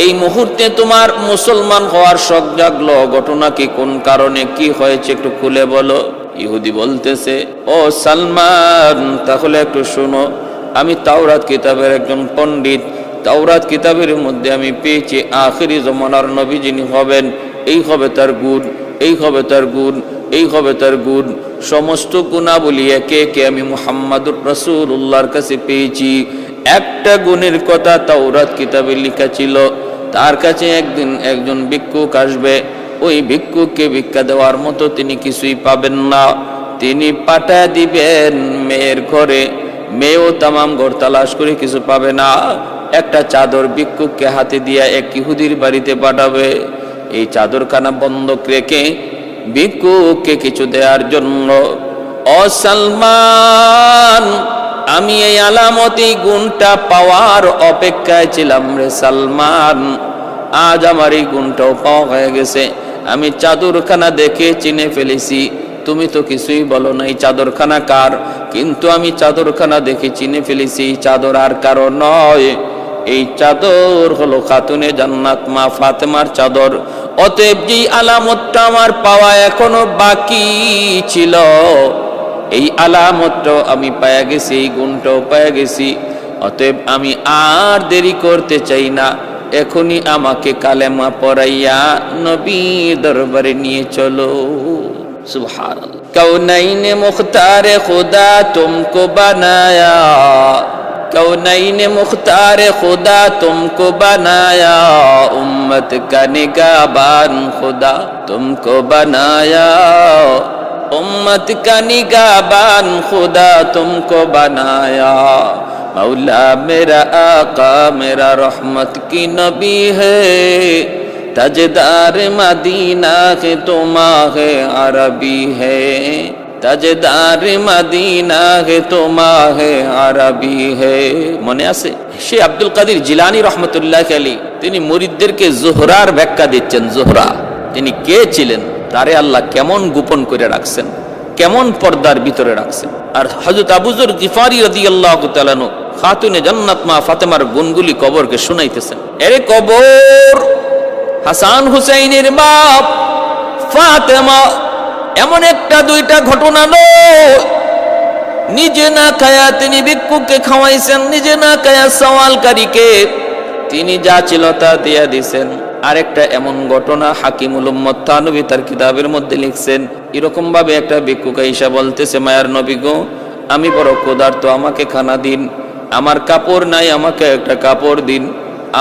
এই মুহূর্তে তোমার মুসলমান হওয়ার শখ জাগলো। ঘটনা কি, কোন কারণে, কি হয়েছে একটু খুলে বলো। ইহুদি বলতেছে ও সালমান, তাহলে একটু শোনো, আমি তাওরাত কিতাবের একজন পণ্ডিত। তাওরাত কিতাবের মধ্যে আমি পেয়েছি আখিরি জমানার নবী যিনি হবেন, এই হবে তার গুণ, এই হবে তার গুণ, এই হবে তার গুণ। সমস্ত গুণাবলী একে একে আমি মুহাম্মাদুর রাসূলুল্লাহর কাছে পেয়েছি। একটা গুণের কথা তাওরাত কিতাবে লেখা ছিল, তার কাছে একদিন একজন ভিক্ষুক আসবে, ওই ভিক্ষুককে ভিক্ষা দেওয়ার মতো তিনি কিছুই পাবেন না। তিনি পাঠায় দিবেন মেয়ের ঘরে, মেয়েও তামাম ঘর তালাশ করে কিছু পাবে না। একটা চাদর ভিক্ষুককে হাতে দিয়া এক ইহুদির বাড়িতে পাঠাবে। এই চাদরখানা বন্ধক রেখে ভিক্ষুককে কিছু দেওয়ার জন্য। ও সালমান, আমি এই আলামতি গুণটা পাওয়ার অপেক্ষায় ছিলাম রে সালমান। আজ আমার এই গুণটাও পাওয়া হয়ে গেছে। আমি চাদরখানা দেখে চিনে ফেলেছি। তুমি তো কিছুই বলো না এই চাদরখানা কার, কিন্তু আমি চাদরখানা দেখে চিনে ফেলেছি। চাদর আর কারো নয়, এই চাদর হলো খাতুনে জান্নাত মা ফাতেমার চাদর। অতএব যে আলামতটা আমার পাওয়া এখনো বাকি ছিল, এই আলামতটাও আমি পায়া গেছি, এই গুণটাও পায়া গেছি। অতএব আমি আর দেরি করতে চাই না, এখনই আমাকে কালেমা পড়াইয়া নবীর দরবারে নিয়ে চলো। সুবহানাল্লাহ। কৌনাইনে মুখতারে খুদা তুমকো বানায়া, কৌনাইনে মুখতারে খুদা তুমকো বানায়া, উম্মত কা নিগাহবান খুদা তুমকো বানায়া, उम्मत का निगाहबान खुदा तुमको बनाया। मौला मेरा आका मेरा रहमत की नबी है, ताजदार मदीना है तो माह अरबी है, ताजदार मदीना है तो माह अरबी है। মনে আছে শেখ আব্দুল কাদের জিলানী রহমতুল্লাহ আলাইহি তিনি মুরিদদেরকে জোহরার ব্যাখ্যা দিচ্ছেন। জোহরা তিনি কে ছিলেন, তারে আল্লাহ কেমন গোপন করে রাখছেন, কেমন পর্দার ভিতরে রাখছেন। আর হযরত আবু যর গিফারি রাদিয়াল্লাহু তাআলা আনহু খাতুনে জান্নাত মা ফাতেমার গুণগুলি কবরকে শুনাইতেছেন। এরে কবর, হাসান হুসাইনের বাপ ফাতেমা এমন একটা দুইটা ঘটনা নয়, নিজে না খায়া তিনি ভিক্ষুককে খাওয়াইছেন, নিজে না খায়া সওয়ালকারীকে তিনি যা ছিল তা দিয়া দিছেন। আরেকটা এমন ঘটনা হাকিমুল উম্মত থানবী তার কিতাবের মধ্যে লিখছেন, এরকম ভাবে একটা ভিক্ষুক আইসা বলতেছে, মায়ার নবী গো, আমি বড় ক্ষুধার্ত, আমাকে খানা দিন, আমার কাপড় নাই, আমাকে একটা কাপড় দিন,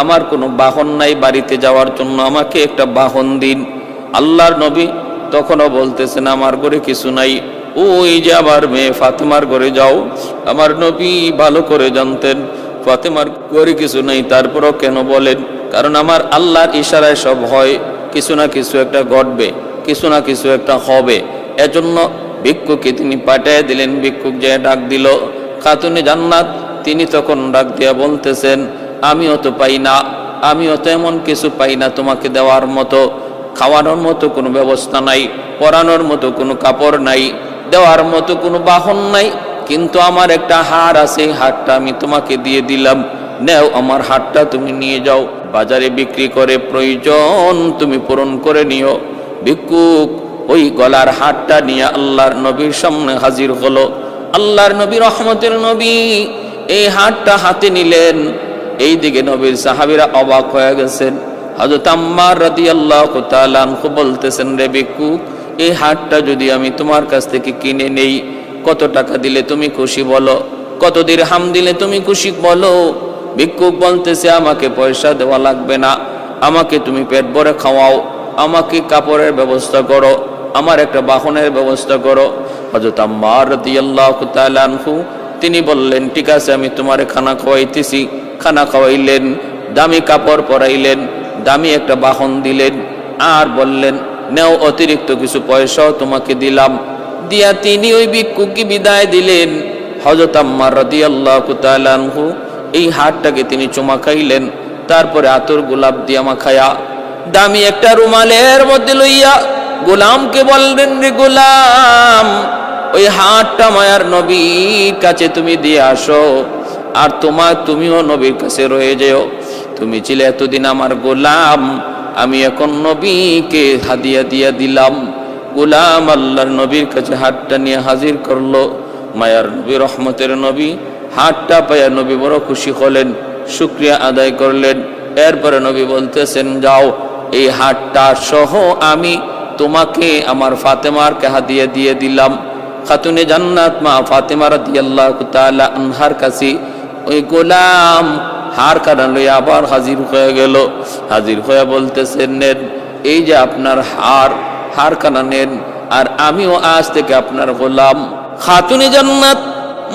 আমার কোনো বাহন নাই বাড়িতে যাওয়ার জন্য, আমাকে একটা বাহন দিন। আল্লাহর নবী তখনও বলতেছেন, আমার ঘরে কিছু নাই, ওই যে আমার মেয়ে ফাতেমার ঘরে যাও। আমার নবী ভালো করে জানতেন ফাতেমার ঘরে কিছু নাই, তারপরও কেন বলেন? কারণ আমার আল্লাহর ইশারায় সব হয়, কিছু না কিছু একটা ঘটবে, কিছু না কিছু একটা হবে। এজন্য ভিক্ষুককে তিনি পাঠিয়ে দিলেন। ভিক্ষুক যে ডাক দিল খাতুনে জান্নাত, তিনি তখন ডাক দিয়া বলতেছেন, আমিও তো পাই না, আমিও তো এমন কিছু পাই না তোমাকে দেওয়ার মতো, খাওয়ানোর মতো কোনো ব্যবস্থা নাই, পরানোর মতো কোনো কাপড় নাই, দেওয়ার মতো কোনো বাহন নাই, কিন্তু আমার একটা হার আছে, হারটা আমি তোমাকে দিয়ে দিলাম, নেও আমার হারটা তুমি নিয়ে যাও, বাজারে বিক্রি করে প্রয়োজন তুমি পূরণ করে নিও। ভিক্ষুক ওই গলার হারটা নিয়ে আল্লাহর নবীর সামনে হাজির হলো। আল্লাহর নবী রহমতের নবী এই হারটা হাতে নিলেন। এই দিকে নবীর সাহাবীরা অবাক হয়ে গেছেন। হযরত আম্মার রাদিয়াল্লাহু তাআলা আনহু বলতেছেন, রে ভিক্ষুক, এই হারটা যদি আমি তোমার কাছ থেকে কিনে নেই, কত টাকা দিলে তুমি খুশি বলো, কত দিরহাম দিলে তুমি খুশি বলো? ভিক্ষুক বলতেছে, আমাকে পয়সা দেওয়া লাগবে না, আমাকে তুমি পেট ভরে খাওয়াও, আমাকে কাপড়ের ব্যবস্থা করো, আমার একটা বাহনের ব্যবস্থা করো। হযরত আম্মার রাদিয়াল্লাহু তাআলা আনহু তিনি বললেন, ঠিক আছে, আমি তোমারে খানা খাওয়াইতেছি। খানা খাওয়াইলেন, দামি কাপড় পরাইলেন, দামি একটা বাহন দিলেন, আর বললেন, নেও অতিরিক্ত কিছু পয়সাও তোমাকে দিলাম। দিয়া তিনি ওই ভিক্ষুককে বিদায় দিলেন। হযরত আম্মার রাদিয়াল্লাহু তাআলা আনহু এই হারটাকে তিনি চুমা খাইলেন, তারপরে আতর গোলাপ দিয়া মাখায়া দামি একটা রুমালের মধ্যে লইয়া গোলামকে বললেন, রে গোলাম, ওই হারটা মায়ার নবীর কাছে তুমি দিয়ে আসো, আর তুমিও নবীর কাছে রয়ে যেও। তুমি ছিলে এতদিন আমার গোলাম, আমি এখন নবীকে হাদিয়া দিয়া দিলাম। গোলাম আল্লাহর নবীর কাছে হাতটা নিয়ে হাজির করলো। মায়ার নবী রহমতের নবী হাতটা পায়া নবী বড় খুশি হলেন, শুকরিয়া আদায় করলেন। এরপরে নবী বলতেছেন, যাও, এই হাতটা সহ আমি তোমাকে আমার ফাতেমারকে হাদিয়া দিয়ে দিলাম। খাতুনে জান্নাত মা ফাতেমা রাদিয়াল্লাহু তাআলা আনহার কাছে ওই গোলাম হার কাটা লইয়া আবার হাজির হয়ে গেল। হাজির হয়ে বলতেছেন, নেন, এই যে আপনার হার কাটা নেন, আর আমিও আজ থেকে আপনার গোলাম। খাতুনে জান্নাত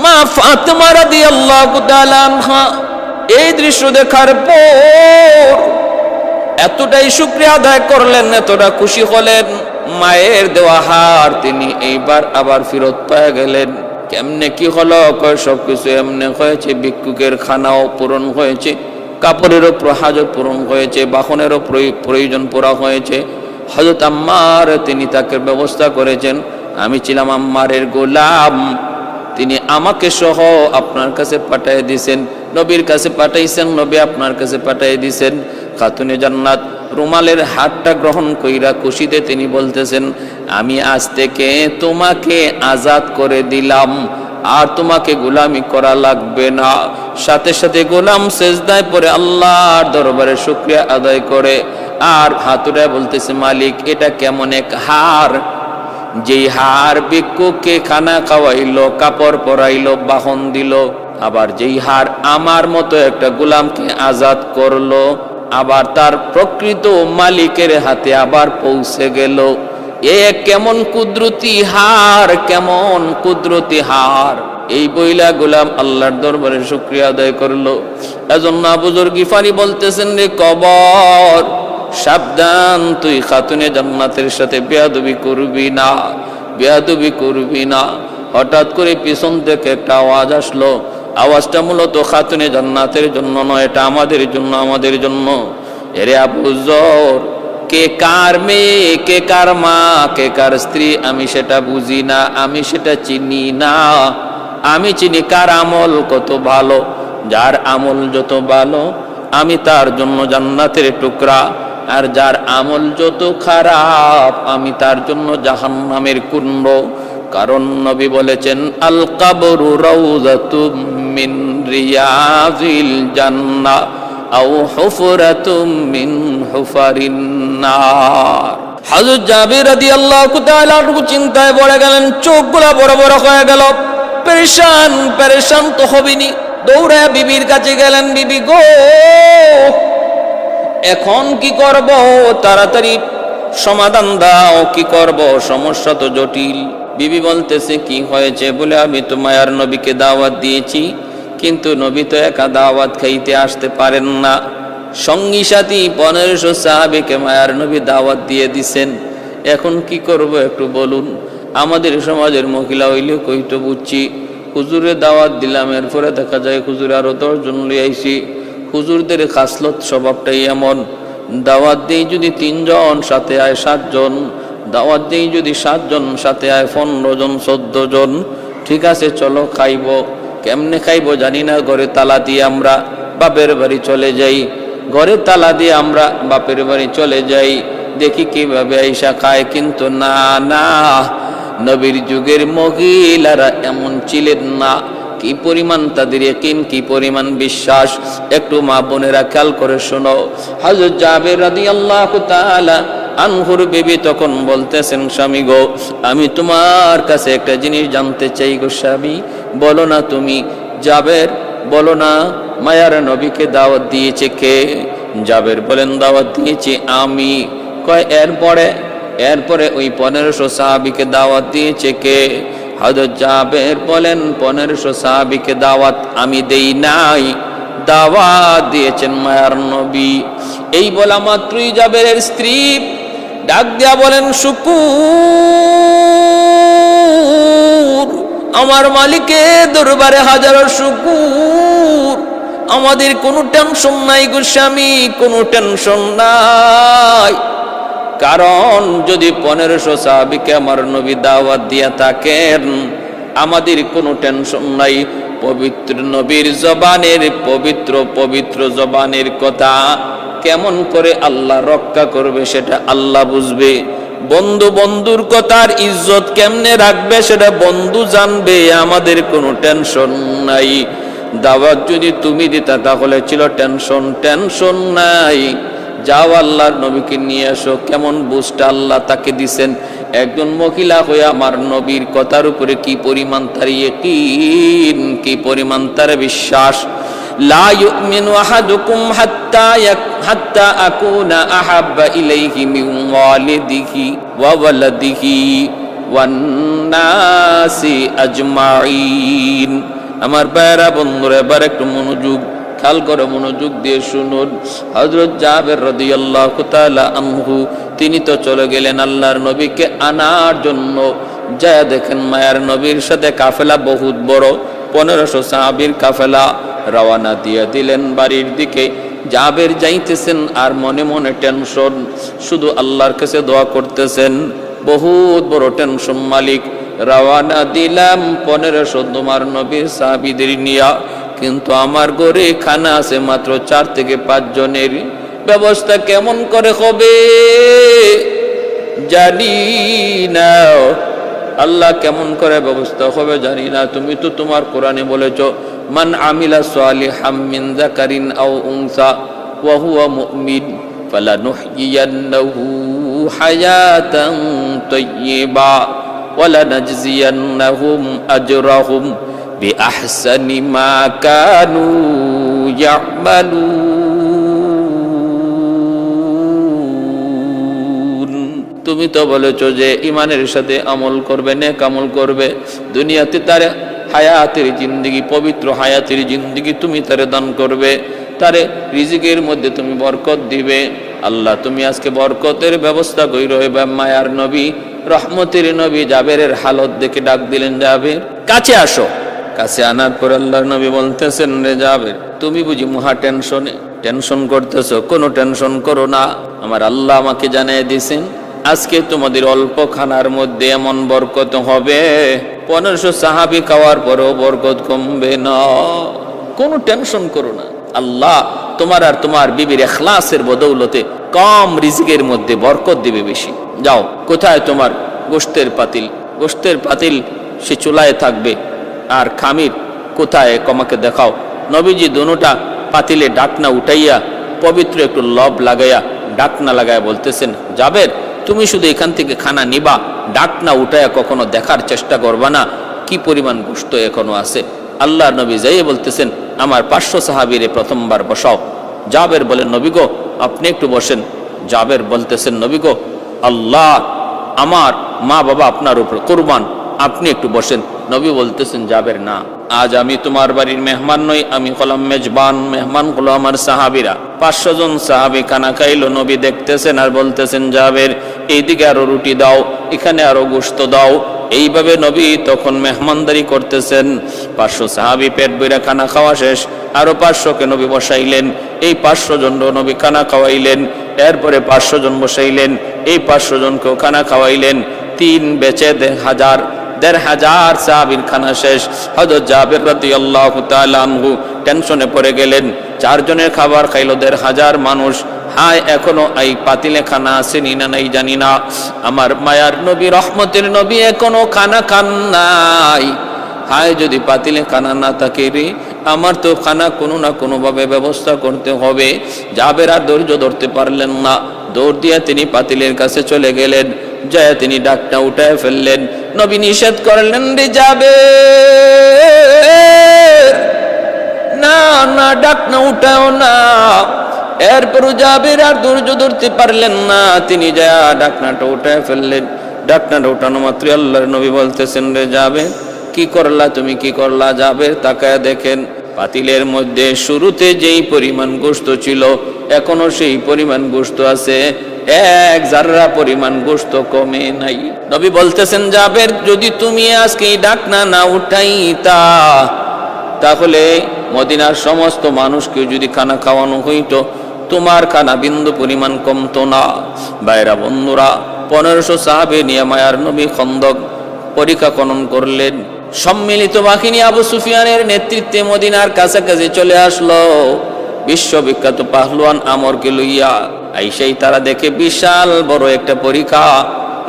মা ফাতেমা রাদিয়াল্লাহু তাআলা আনহা এই দৃশ্য দেখার পর এতটাই শুকরিয়া আদায় করলেন, এতটা খুশি হলেন, মায়ের দেওয়া হার তিনি এইবার আবার ফেরত পেয়ে গেলেন। কেমনে কি হলো? সবকিছু এমনি হয়েছে, ভিক্ষুকের খানাও পূরণ হয়েছে, কাপড়েরও হাজত পূরণ হয়েছে, বাহনেরও প্রয়োজন পুরা হয়েছে। হযরত আম্মার তিনি তাকে ব্যবস্থা করেছেন। আমি ছিলাম আম্মারের গোলাম, তিনি আমাকে সহ আপনার কাছে পাঠিয়ে দিয়েছেন, নবীর কাছে পাঠাইছেন, নবী আপনার কাছে পাঠিয়ে দিয়েছেন। খাতুনে জান্নাত রুমালের হাতটা গ্রহণ কইরা খুশিতে তিনি বলতেছেন, আমি আজ থেকে তোমাকে আজাদ করে দিলাম, আর তোমাকে গোলামি করা লাগবে না। সাথে সাথে গোলাম সেজদায় পড়ে আল্লাহর দরবারে শুকরিয়া আদায় করে আর হাতুড়ে বলতেছে, মালিক, এটা কেমন এক হার, যেই হার ভিক্ষুককে খানা খাওয়াইলো, কাপড় পরাইলো, বাহন দিল, আবার যেই হার আমার মতো একটা গোলামকে আজাদ করলো, আবার তার প্রকৃত মালিকের হাতে আবার পৌঁছে গেল। এ কেমন কুদরতি হার, কেমন কুদরতি হার। এই বইলা গোলাম আল্লাহর দরবারে শুকরিয়া আদায় করলো। এজন্য আবু যর গিফারি বলতেছেন, রে কবর সাবধান, তুই খাতুনে জান্নাতের সাথে বেয়াদবি করবি না, বেয়াদবি করবি না। হঠাৎ করে পিছন থেকে একটা আওয়াজ আসলো। আওয়াজটা মূলত খাতুনে জান্নাতের জন্য নয়, এটা আমাদের জন্য, আমাদের জন্য। এরে আবু যর, কে কার মেয়ে, কে কার মা, কে কার স্ত্রী আমি সেটা বুঝি না, আমি সেটা চিনি না। আমি চিনি কার আমল কত ভালো। যার আমল যত ভালো আমি তার জন্য জান্নাতের টুকরা, আর যার আমল যত খারাপ আমি তার জন্য জাহান্নামের কুণ্ড। কারণ নবী বলেছেন, আল কবরু রাউযাতুম মিন রিয়াজিল জান্নাহ আও হুফরাতুম মিন হুফারিন নার। হযরত জাবির রাদিয়াল্লাহু তাআলা চিন্তায় পড়ে গেলেন, চোখগুলা বড় বড় হয়ে গেল। পেরেশান, পেরেশান তো হবেনি। দৌড়ায় বিবির কাছে গেলেন, বিবি গো এখন কি করব, তাড়াতাড়ি সমাধান দাও, কি করব, সমস্যা তো জটিল। বিবি বলতেছে, কি হয়েছে? বলে, আমি তো মায়ার নবীকে দাওয়াত দিয়েছি, কিন্তু নবী তো একা দাওয়াত খাইতে আসতে পারেন না, সঙ্গী সাথী 1500 সাহাবীকে মায়ার নবী দাওয়াত দিয়ে দিছেন। এখন কি করব একটু বলুন। আমাদের সমাজের মহিলা হইলে কইতো বুঝছি, হুজুরে দাওয়াত দিলাম, এরপরে দেখা যায় হুজুর আরো 10 জন লিয়ে আইছি। হুজুরদের খাসলত স্বভাবটাই এমন, দাওয়াত দেই যদি 3 জন, সাথে আয় 7 জন, দাওয়াত দেই যদি 7 জন, সাথে আয় 15 জন 14 জন। ঠিক আছে চলো খাইব। কেমনে খাইব জানি না, ঘরে তালা দিয়ে আমরা বাপের বাড়ি চলে যাই, ঘরে তালা দিয়ে আমরা বাপের বাড়ি চলে যাই, দেখি কিভাবে আইসা খায়। কিন্তু না না, নবীর যুগের মহিলারা এমন ছিলেন না। কি পরিমাণ তাদের ইয়াকিন, কি পরিমাণ বিশ্বাস, একটু মা বোনেরা খেয়াল করে শোনো। হযরত জাবের রাদিয়াল্লাহু তাআলা আনহুর বিবি তখন বলতেছেন, স্বামী গো, আমি তোমার কাছে একটা জিনিস জানতে চাই গো স্বামী। বলো না তুমি। জাবের, বলো না, মায়ার নবীকে দাওয়াত দিয়েছে কে? জাবের বলেন, দাওয়াত দিয়েছি আমি। কয় এরপরে ওই 1500 সাহাবীকে দাওয়াত দিয়েছে কে? হযরত জাবের বলেন, 1500 সাহাবীকে দাওয়াত আমি দেই নাই, দাওয়াত দিয়েছেন মায়ার নবী। এই বলা মাত্রই জাবেরের স্ত্রী ডাক দিয়া বলেন, শুকুর, আমার মালিকের দরবারে হাজারো শুকুর। আমাদের কোনো টেনশন নাই গো স্বামী, কোনো টেনশন নাই। কারণ যদি 1500 সাহাবীকে আমার নবী দাওয়াত দিয়া থাকেন, আমাদের কোনো টেনশন নাই। পবিত্র নবীর জবানের, পবিত্র পবিত্র জবানের কথা কেমন করে আল্লাহ রক্ষা করবে সেটা আল্লাহ বুঝবে। বন্ধু বন্ধুর কথার ইজ্জত কেমনে রাখবে সেটা বন্ধু জানবে। আমাদের কোনো টেনশন নাই। দাওয়াত যদি তুমি দিতা তাহলে ছিল টেনশন, টেনশন নাই। যাও আল্লাহর নবীকে নিয়ে আসো। কেমন বুঝটা আল্লাহ তাকে দিছেন। একজন মহিলা হয়ে আমার নবীর কথার উপরে কি পরিমাণ তার ইয়াকিন, কি পরিমাণ তার বিশ্বাস। লা ইউমিনু আহাদুকুম হাত্তা আকুনা আহাব্বা ইলাইহি মিন ওয়ালিদিহি ওয়া ওয়ালাদিহি ওয়ান নাসি আজমাইন। আমার ভাইরা বন্ধুরা, এবার একটু মনোযোগ খেয়াল করে মনোযোগ দিয়ে শুনুন। হযরত জাবের রাদিয়াল্লাহু তাআলা আনহু তিনি তো চলে গেলেন আল্লাহর নবীকে আনার জন্য। যায় দেখেন মায়ার নবীর সাথে কাফেলা বহুত বড়, 1500 সাহাবীর কাফেলা রওনা দিয়ে দিলেন বাড়ির দিকে। জাবের যাইতেছেন আর মনে মনে টেনশন, শুধু আল্লাহর কাছে দোয়া করতেছেন। বহুত বড় টেনশন মালিক। রওনা দিলাম 1500 তোমার নবীর সাহাবীদের নিয়া, কিন্তু আমার ঘরে খানা আছে মাত্র 4 থেকে 5 জনের। ব্যবস্থা কেমন করে হবে জানি না, আল্লাহ কেমন করে ব্যবস্থা হবে জানি না। তুমি তো তোমার কোরআনে বলেছো, মান আমিলা সালিহাম মিন যাকারিন আও উনসা ওয়া হুয়া মুমিন ফালানুহয়িয়ান্নাহু হায়াতান তাইয়্যিবা ওয়া লানাজজিয়ান্নাহুম আজরাহুম বিআহসানি মা কানু ইয়ামালুন। তুমি তো বলেছো যে ইমানের সাথে আমল করবে, নেক আমল করবে, দুনিয়াতে তার হায়াতের জিন্দেগি, পবিত্র হায়াতের জিন্দেগি তুমি তারে দান করবে, তারে রিজিকের মধ্যে তুমি বরকত দিবে। আল্লাহ তুমি আজকে বরকতের ব্যবস্থা কইরো। এবার মায়ার নবী, রহমতের নবী জাবেরের হালত দেখে ডাক দিলেন, জাবের কাছে আসো। কাছে আনার পর আল্লাহর নবী বলতেছেন, রে জাবের তুমি বুঝি মহা টেনশন করতেছো? কোনো টেনশন করো না, আমার আল্লাহ আমাকে জানিয়ে দিয়েছেন আজকে তোমাদের অল্প খানার মধ্যে এমন বরকত হবে 1500 সাহাবী খাওয়ার পরেও বরকত কমবে না। কোনো টেনশন করো না, আল্লাহ তোমার আর তোমার বিবির ইখলাসের বদৌলতে কম রিজিকের মধ্যে বরকত দিবে বেশি। যাও, কোথায় তোমার গোশতের পাতিল? গোশতের পাতিল সে চুলায় থাকবে, আর খামির কোথায় আমাকে দেখাও। নবীজি দুটোটা পাতিলে ডাকনা উঠাইয়া পবিত্র একটু লব লাগাইয়া ডাকনা লাগাইয়া বলতেছেন, জাবের তুমি শুধু এখান থেকে খানা নিবা, ডাকনা উঠাইয়া কখনো দেখার চেষ্টা করবা না কি পরিমাণ গোশত এখনো আছে। আল্লাহর নবী যাইয়ে বলতেছেন, আমার 500 সাহাবীরে প্রথমবার বসাও। জাবের বলেন, নবী গো আপনি একটু বসেন। জাবের বলতেছেন, নবী গো আল্লাহ আমার মা বাবা আপনার উপর কুরবান, আপনি একটু বসেন। নবী বলতেছেন, জাবের না, আজ আমি তোমার বাড়ির মেহমান নই, আমি হলাম মেজবান, মেহমান হলো আমার সাহাবীরা। 500 জন সাহাবী খানা খাইলো। নবী দেখতেছেন আর বলতেছেন, জাবের এইদিকে আরো রুটি দাও, এখানে আরো গোশত দাও। এইভাবে নবী তখন মেহমানদারি করতেছেন। 500 সাহাবী পেট বইরা খানা খাওয়া শেষ, আরো 500কে নবী বসাইলেন। এই 500 জন নবী খানা খাওয়াইলেন। এরপরে 500 জন বসাইলেন, এই 500 জনকেও খানা খাওয়াইলেন। 3 বেচে 1,500 সাহাবীর খানা শেষ। হযরত জাবের রাদিয়াল্লাহু তাআলা আনহু টেনশনে পড়ে গেলেন। 4 জনের খাবার খাইলো 1,500 মানুষ। হায় এখনো এই পাতিলে খানা আসেনি না নাই জানি না। আমার মায়ার নবী, রহমতের নবী এখনো খানা খান নাই। হায় যদি পাতিলে খানা না থাকে রে, আমার তো খানা কোনো না কোনো ভাবে ব্যবস্থা করতে হবে। জাবের আর ধৈর্য ধরতে পারলেন না, দৌড় দিয়ে তিনি পাতিলের কাছে চলে গেলেন। যায় তিনি ডাকটা উঠায় ফেললেন। নবী নিষেধ করলেন, রে জাবের না না, ডাকনা উঠাও না। এরপরও জাবের আর ধৈর্য ধরতে পারলেন না, তিনি যা ডাকনাটা উঠায় ফেললেন। ডাকনাটা উঠানো মাত্র আল্লাহর নবী বলতেছেন, রে জাবের কি করলা তুমি, কি করলা? জাবের তাকায় দেখেন পাতিলের মধ্যে শুরুতে যেই পরিমাণ গোশত ছিল এখনো সেই পরিমাণ গোশত আছে, 1 জাররা পরিমাণ গোশত কমে নাই। নবী বলতেছেন, জাবের যদি তুমি আজকে এই ডাকনা না উঠাইতা তাহলে মদিনার সমস্ত মানুষকে যদি খানা খাওয়ানো হইতো তোমার খানা বিন্দু পরিমাণ কমতো না। বাইরা বন্ধুরা, 1500 সাহাবী নিয়ে মায়ার নবী খন্দক পরিখা খনন করলেন। সম্মিলিত বাহিনী আবু সুফিয়ানের নেতৃত্বে মদিনার কাছাকাছি চলে আসলো। বিশ্ববিখ্যাত পাহলওয়ান আমরকে লইয়া আইসাই তারা দেখে বিশাল বড় একটা পরিখা।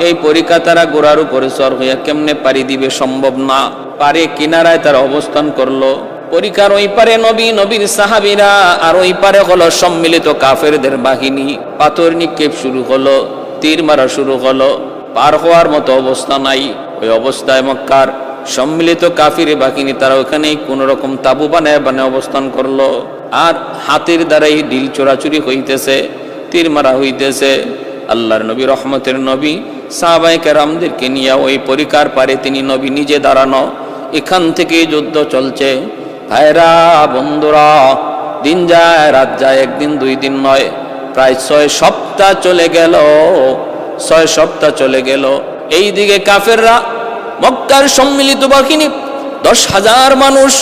এই পরিখা তারা গোড়ার উপরে সর হইয়া কেমনে পাড়ি দিবে, সম্ভব না। পারে কিনারায় তারা অবস্থান করলো। পরিখার ওই পারে নবী, নবীর সাহাবীরা, আর ওই পারে হলো সম্মিলিত কাফেরদের বাহিনী। পাথর নিক্ষেপ শুরু হলো, তীর মারা শুরু হলো। পার হওয়ার মতো অবস্থা নাই। ওই অবস্থায় মক্কার সম্মিলিত কাফির বাহিনী তারা ওখানেই কোন রকম তাবু বানায় অবস্থান করলো। আর হাতের দ্বারাই ঢিল চোরাচুরি হইতেছে, তীর মারা হইতেছে। আল্লাহর নবী, রহমতের নবী সাহাবায়ে কেরামদেরকে নিয়ে ওই পরিখার পারে তিনি নবী নিজে দাঁড়ানো। এখান থেকে যুদ্ধ চলছে। ভাইরা বন্ধুরা, দিন যায় রাত যায়, একদিন 2 দিন নয়, প্রায় 6 সপ্তাহ চলে গেল। 6 সপ্তাহ চলে গেল। এইদিকে কাফেররা, মক্কার সম্মিলিত বাহিনী 10,000 মানুষ,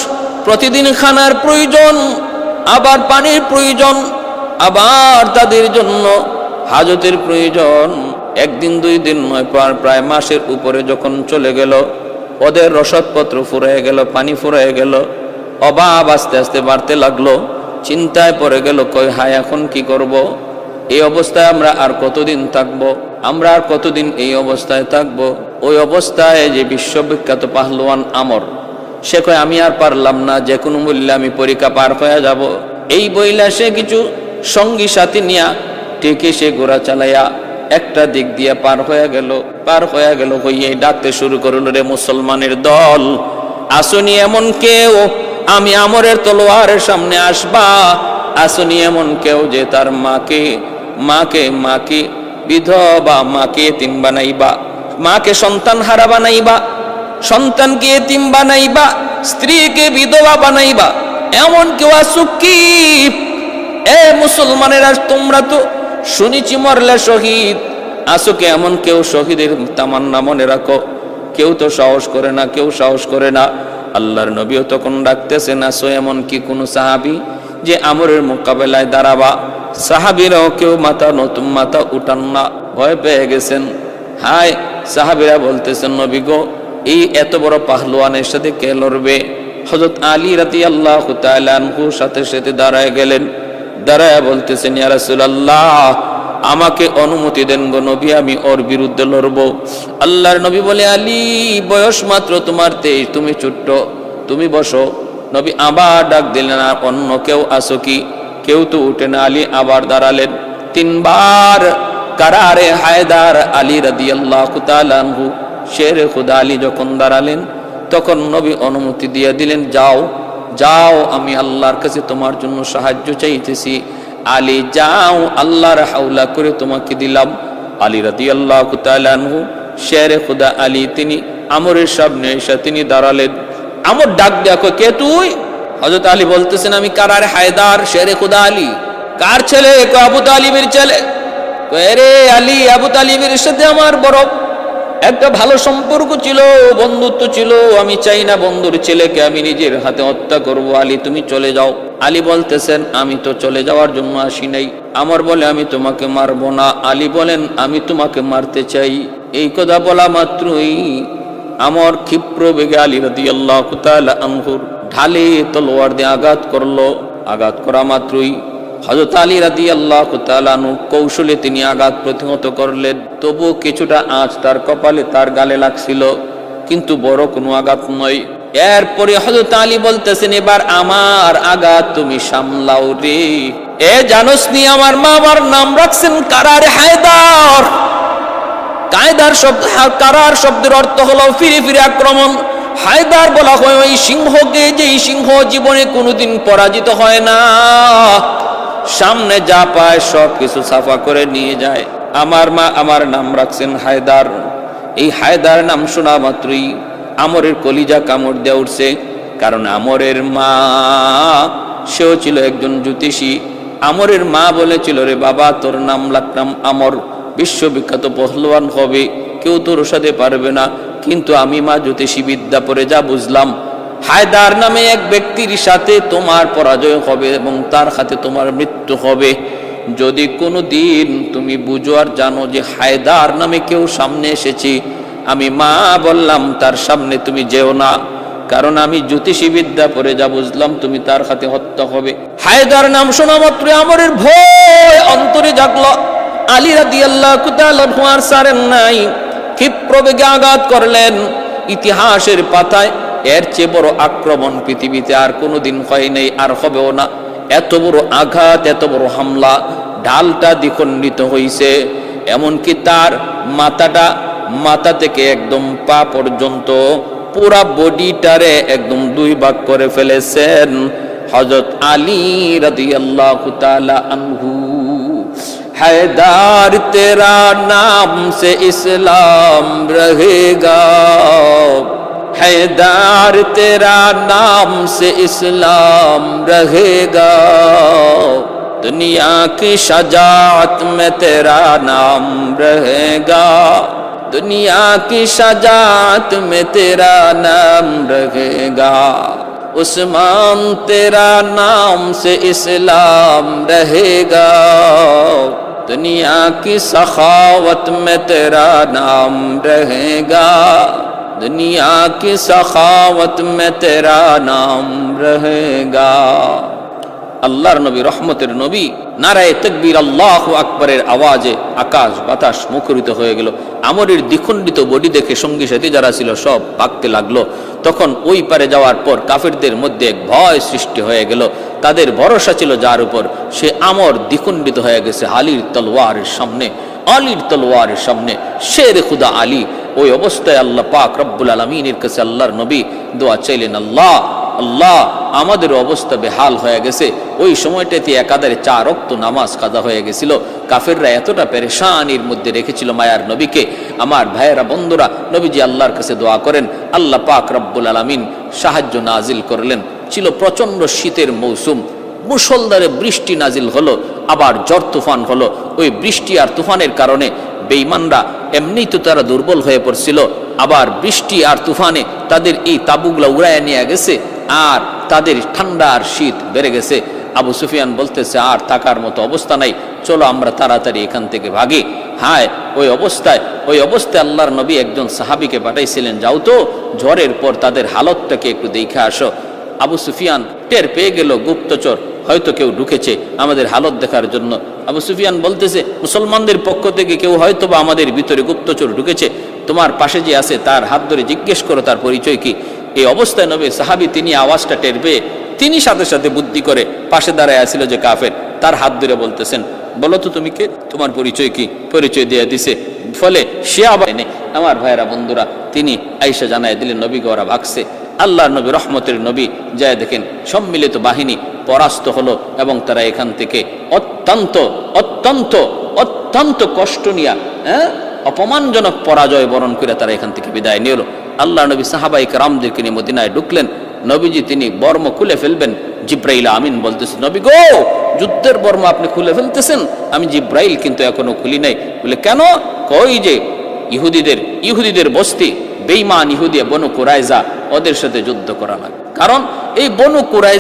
প্রতিদিন খানার প্রয়োজন, আবার পানির প্রয়োজন, আবার তাদের জন্য হাজতের প্রয়োজন। একদিন 2 দিন নয়, প্রায় মাসের উপরে যখন চলে গেল, ওদের রসদপত্র ফুরায় গেল, পানি ফুরায় গেল, অভাব আস্তে আস্তে বাড়তে লাগলো। চিন্তায় পড়ে গেল, কই হায় এখন কি করব? এই অবস্থায় আমরা আর কতদিন থাকবো? আমরা আর কতদিন এই অবস্থায় থাকবো? ওই অবস্থায় যে বিশ্ববিখ্যাত পাহলওয়ান আমর, সে কয় আমি আর পারলাম না, যে কোনো মূল্যে আমি পরীক্ষা পার হয়ে যাব। এই বইলা সে কিছু সঙ্গী সাথী নিয়া টেকে সে ঘোড়া চালাইয়া একটা দিক দিয়া পার হয়ে গেল। হইয়ে ডাকতে শুরু করলো, রে মুসলমানের দল, আসনি এমন কেউ আমি আমরের তলোয়ারের সামনে আসবা? আসনি এমন কেউ যে তার মাকে বিধবা, মাকে এতিম বানাইবা, মাকে সন্তান হারা বানাইবা, সন্তানকে এতিম বানাইবা, স্ত্রীকে বিধবা বানাইবা, এমন কেউ আসো কি? এ মুসলমানেরা, তোমরা তো শুনেছি মরলে শহীদ, আসো কে এমন কেউ? শহীদের তামান্না মনে রাখো। কেউ তো সাহস করে না, কেউ সাহস করে না। আল্লাহর নবীও তখন ডাকতেছেন, আসো এমন কি কোন সাহাবী যে আমরের মোকাবেলায় দাঁড়াবা? সাহাবীরাও কেউ নতুন মাথা উঠান না, ভয় পেয়ে গেছেন। হায়, সাহাবীরা বলতেছেন, নবী গো, এই এত বড় পাহলওয়ানের সাথে কে লড়বে? হযরত আলী রাদিয়াল্লাহু তাআলা আনহুর সাথে সাথে দাঁড়ায় গেলেন। দাঁড়ায় বলতেছেন, ইয়া রাসূলুল্লাহ, আমাকে অনুমতি দেন গো নবী, আমি ওর বিরুদ্ধে লড়ব। আল্লাহর নবী বলে, আলী, বয়স মাত্র তোমার 23, তুমি ছোট্ট, তুমি বসো। নবী আবার ডাক দিলেন, আর অন্য কেউ আসো কি? কেউ তো উঠে না। আলী আবার দাঁড়ালেন। 3 বার কারারে হায়দার আলী রাদিয়াল্লাহু তাআলা আনহু শেরে খুদা আলী যখন দাঁড়ালেন, তখন নবী অনুমতি দিয়ে দিলেন, যাও যাও, আমি আল্লাহর কাছে তোমার জন্য সাহায্য চাইতেছি। আলী, যাও, আল্লাহর হাওলা করে তোমাকে দিলাম। আলী রাদিয়াল্লাহু তাআলা আনহু শেরে খুদা আলী, তিনি আমরের সামনে এসে তিনি দাঁড়ালেন। আমর ডাক দেখো, কে তুই? হযরত আলী বলতেছেন, আমি কারারে হায়দার শেরে খুদা আলী। কার ছেলে? আবু তালিবের ছেলে। রে আলী, আবু তালিবের সাথে আমার বড় একটা ভালো সম্পর্ক ছিল, বন্ধুত্ব ছিল। আমি চাই না বন্ধুর ছেলেকে আমি নিজের হাতে হত্যা করব। আলী, তুমি চলে যাও। আলী বলতেছেন, আমি তো চলে যাওয়ার জন্য আসি নাই। আমর বলে, আমি তোমাকে মারবো না। আলী বলেন, আমি তোমাকে মারতে চাই। এই কথা বলা মাত্রই আমর ক্ষিপ্র বেগে আলী রাদিয়াল্লাহু তাআলা আনহুর ঢালে তলোয়ার দিয়ে আঘাত করলো। আঘাত করা মাত্রই হযরত আলী রাদিয়াল্লাহু তাআলা আনহু কৌশলে তিনি আঘাত প্রতিহত করলেন। তবু কিছুটা আঁচ তার কপালে, তার গালে লাগছিল, কিন্তু বড় কোনো আঘাত নয়। এরপরে হযরত আলী বলতেছেন, এবার আমার আঘাত তুমি সামলাও রে। এ জানোস নি, আমার মা আমার নাম রাখছেন কারারে হায়দার। কায়দার শব্দ, কারার শব্দের অর্থ হলো ফিরে ফিরে আক্রমণ। হায়দার বলা হয় ওই সিংহকে, যেই সিংহ জীবনে কোনোদিন পরাজিত হয় না, সামনে যা পায় সব কিছু সাফা করে নিয়ে যায়। আমার মা আমার নাম রাখছেন হায়দার। এই হায়দার নাম শোনা মাত্রই আমরের কলিজা কামড় দিয়ে উঠছে। কারণ আমরের মা, সেও ছিল একজন জ্যোতিষী। আমরের মা বলেছিল, রে বাবা, তোর নাম রাখলাম আমর, বিশ্ববিখ্যাত পহলওয়ান হবে, কেউ তোর সাথে পারবে না। কিন্তু আমি মা জ্যোতিষী বিদ্যা পড়ে যা বুঝলাম, হায়দার নামে এক ব্যক্তির সাথে তোমার পরাজয় হবে এবং তার হাতে তোমার মৃত্যু হবে। যদি কোনো দিন তুমি বুঝো আর জানো যে হায়দার নামে কেউ সামনে এসেছে, আমি মা বললাম তার সামনে তুমি যেও না। কারণ আমি জ্যোতিষী বিদ্যা পড়ে যা বুঝলাম, তুমি তার হাতে হত্যা হবে। হায়দার নাম শোনা মাত্র আমরের ভয় অন্তরে জাগলো। আলী রাদিয়াল্লাহু তাআলা আর সারেন নাই, ক্ষিপ্র বেগে আঘাত করলেন। ইতিহাসের পাতায় এর চেয়ে বড় আক্রমণ পৃথিবীতে আর কোনোদিন হয় নাই, আর হবেও না। এত বড় আঘাত, এত বড় হামলা, ঢালটা দ্বিখণ্ডিত হইছে। এমনকি তার মাথা থেকে একদম পা পর্যন্ত পুরা বডিটারে একদম 2 ভাগ করে ফেলেছেন হযরত আলী রাদিয়াল্লাহু তাআলা আনহু। हैदर तेरा नाम से इस्लाम रहेगा, हैदर तेरा नाम से इस्लाम रहेगा, दुनिया की शजाअत में तेरा नाम रहेगा, दुनिया की शजाअत में तेरा नाम रहेगा, उस्मान तेरा नाम से इस्लाम रहेगा, दुनिया की सखावत में तेरा नाम रहेगा, दुनिया की सखावत में तेरा नाम रहेगा। আল্লাহর নবী, রহমতের নবী, নারায়ে তাকবীর আল্লাহু আকবারের আওয়াজে আকাশ বাতাস মুখরিত হয়ে গেল। আমরের দ্বিখণ্ডিত বডি দেখে সঙ্গী সাথী যারা ছিল সব ভাগতে লাগলো। তখন ওই পারে যাওয়ার পর কাফেরদের মধ্যে এক ভয় সৃষ্টি হয়ে গেল। তাদের ভরসা ছিল যার উপর, সে আমর দ্বিখণ্ডিত হয়ে গেছে আলীর তলোয়ারের সামনে। আলীর তলোয়ারের সামনে শের খুদা আলী। ওই অবস্থায় আল্লাহ পাক রব্বুল আলামিনের কাছে আল্লাহর নবী দোয়া চাইলেন, আল্লাহ আল্লাহ আমাদের অবস্থা বেহাল হয়ে গেছে। ওই সময়টাতে একাধারে 4 ওয়াক্ত নামাজ কাজা হয়ে গেছিল। কাফেররা এতটা পেরেশানির মধ্যে রেখেছিল মায়ার নবীকে। আমার ভাইয়েরা, বন্ধুরা, নবীজি আল্লাহর কাছে দোয়া করেন, আল্লাহ পাক রব্বুল আলামিন সাহায্য নাজিল করলেন। ছিল প্রচন্ড শীতের মৌসুম, মুষলধারে বৃষ্টি নাজিল হলো, আবার ঝড় তুফান হলো। ওই বৃষ্টি আর তুফানের কারণে বেঈমানরা এমনিই তো তারা দুর্বল হয়ে পড়ছিল, আবার বৃষ্টি আর তুফানে তাদের এই তাঁবুগুলা উড়াইয়া নিয়ে গেছে, আর তাদের ঠান্ডা আর শীত বেড়ে গেছে। আবু সুফিয়ান বলতেছে, আর থাকার মতো অবস্থা নাই, চলো আমরা তাড়াতাড়ি এখান থেকে ভাগি। হায়, ওই অবস্থায় আল্লাহর নবী একজন সাহাবীকে পাঠাইছিলেন, যাও তো ঝড়ের পর তাদের হালতটাকে একটু দেখে আসো। আবু সুফিয়ান টের পেয়ে গেল গুপ্তচর হয়তো কেউ ঢুকেছে আমাদের হালত দেখার জন্য। আবু সুফিয়ান বলতেছে, মুসলমানদের পক্ষ থেকে কেউ হয়তো বা আমাদের ভিতরে গুপ্তচর ঢুকেছে, তোমার পাশে যে আছে তার হাত ধরে জিজ্ঞেস করো তার পরিচয় কি। এই অবস্থায় নবী সাহাবী তিনি আওয়াজটা টের পেয়ে তিনি সাথে সাথে বুদ্ধি করে পাশে দাঁড়ায় আসছিল যে কাফের, তার হাত ধরে বলতেছেন, বলো তো তুমি কে, তোমার পরিচয় কি। পরিচয় দিয়ে দিছে, ফলে সে আবার নেই। আমার ভাইয়েরা, বন্ধুরা, তিনি আয়েশা জানায় দিলেন নবীকে ওরা ভাগছে। আল্লাহর নবী, রহমতের নবী, যায় দেখেন সম্মিলিত বাহিনী পরাস্ত হলো এবং তারা এখান থেকে অত্যন্ত অত্যন্ত অত্যন্ত কষ্ট নিয়া অপমানজনক পরাজয় বরণ করে তারা এখান থেকে বিদায় নিল। আল্লাহ নবী সাহাবাই কেরামদেরকে নিয়ে মদিনায় ঢুকলেন। নবীজি তিনি বর্ম খুলে ফেলবেন, জিব্রাইল আমিন বলতেছে, নবী গো, যুদ্ধের বর্ম আপনি খুলে ফেলতেছেন, আমি জিব্রাইল কিন্তু এখনো খুলি নাই। বলে কেন? কই যে ইহুদিদের বস্তি, বেঈমান ইহুদিয়া বনু কুরাইজা, ওদের সাথে যুদ্ধ করা লাগে। কারণ এই বনু কুরাইজা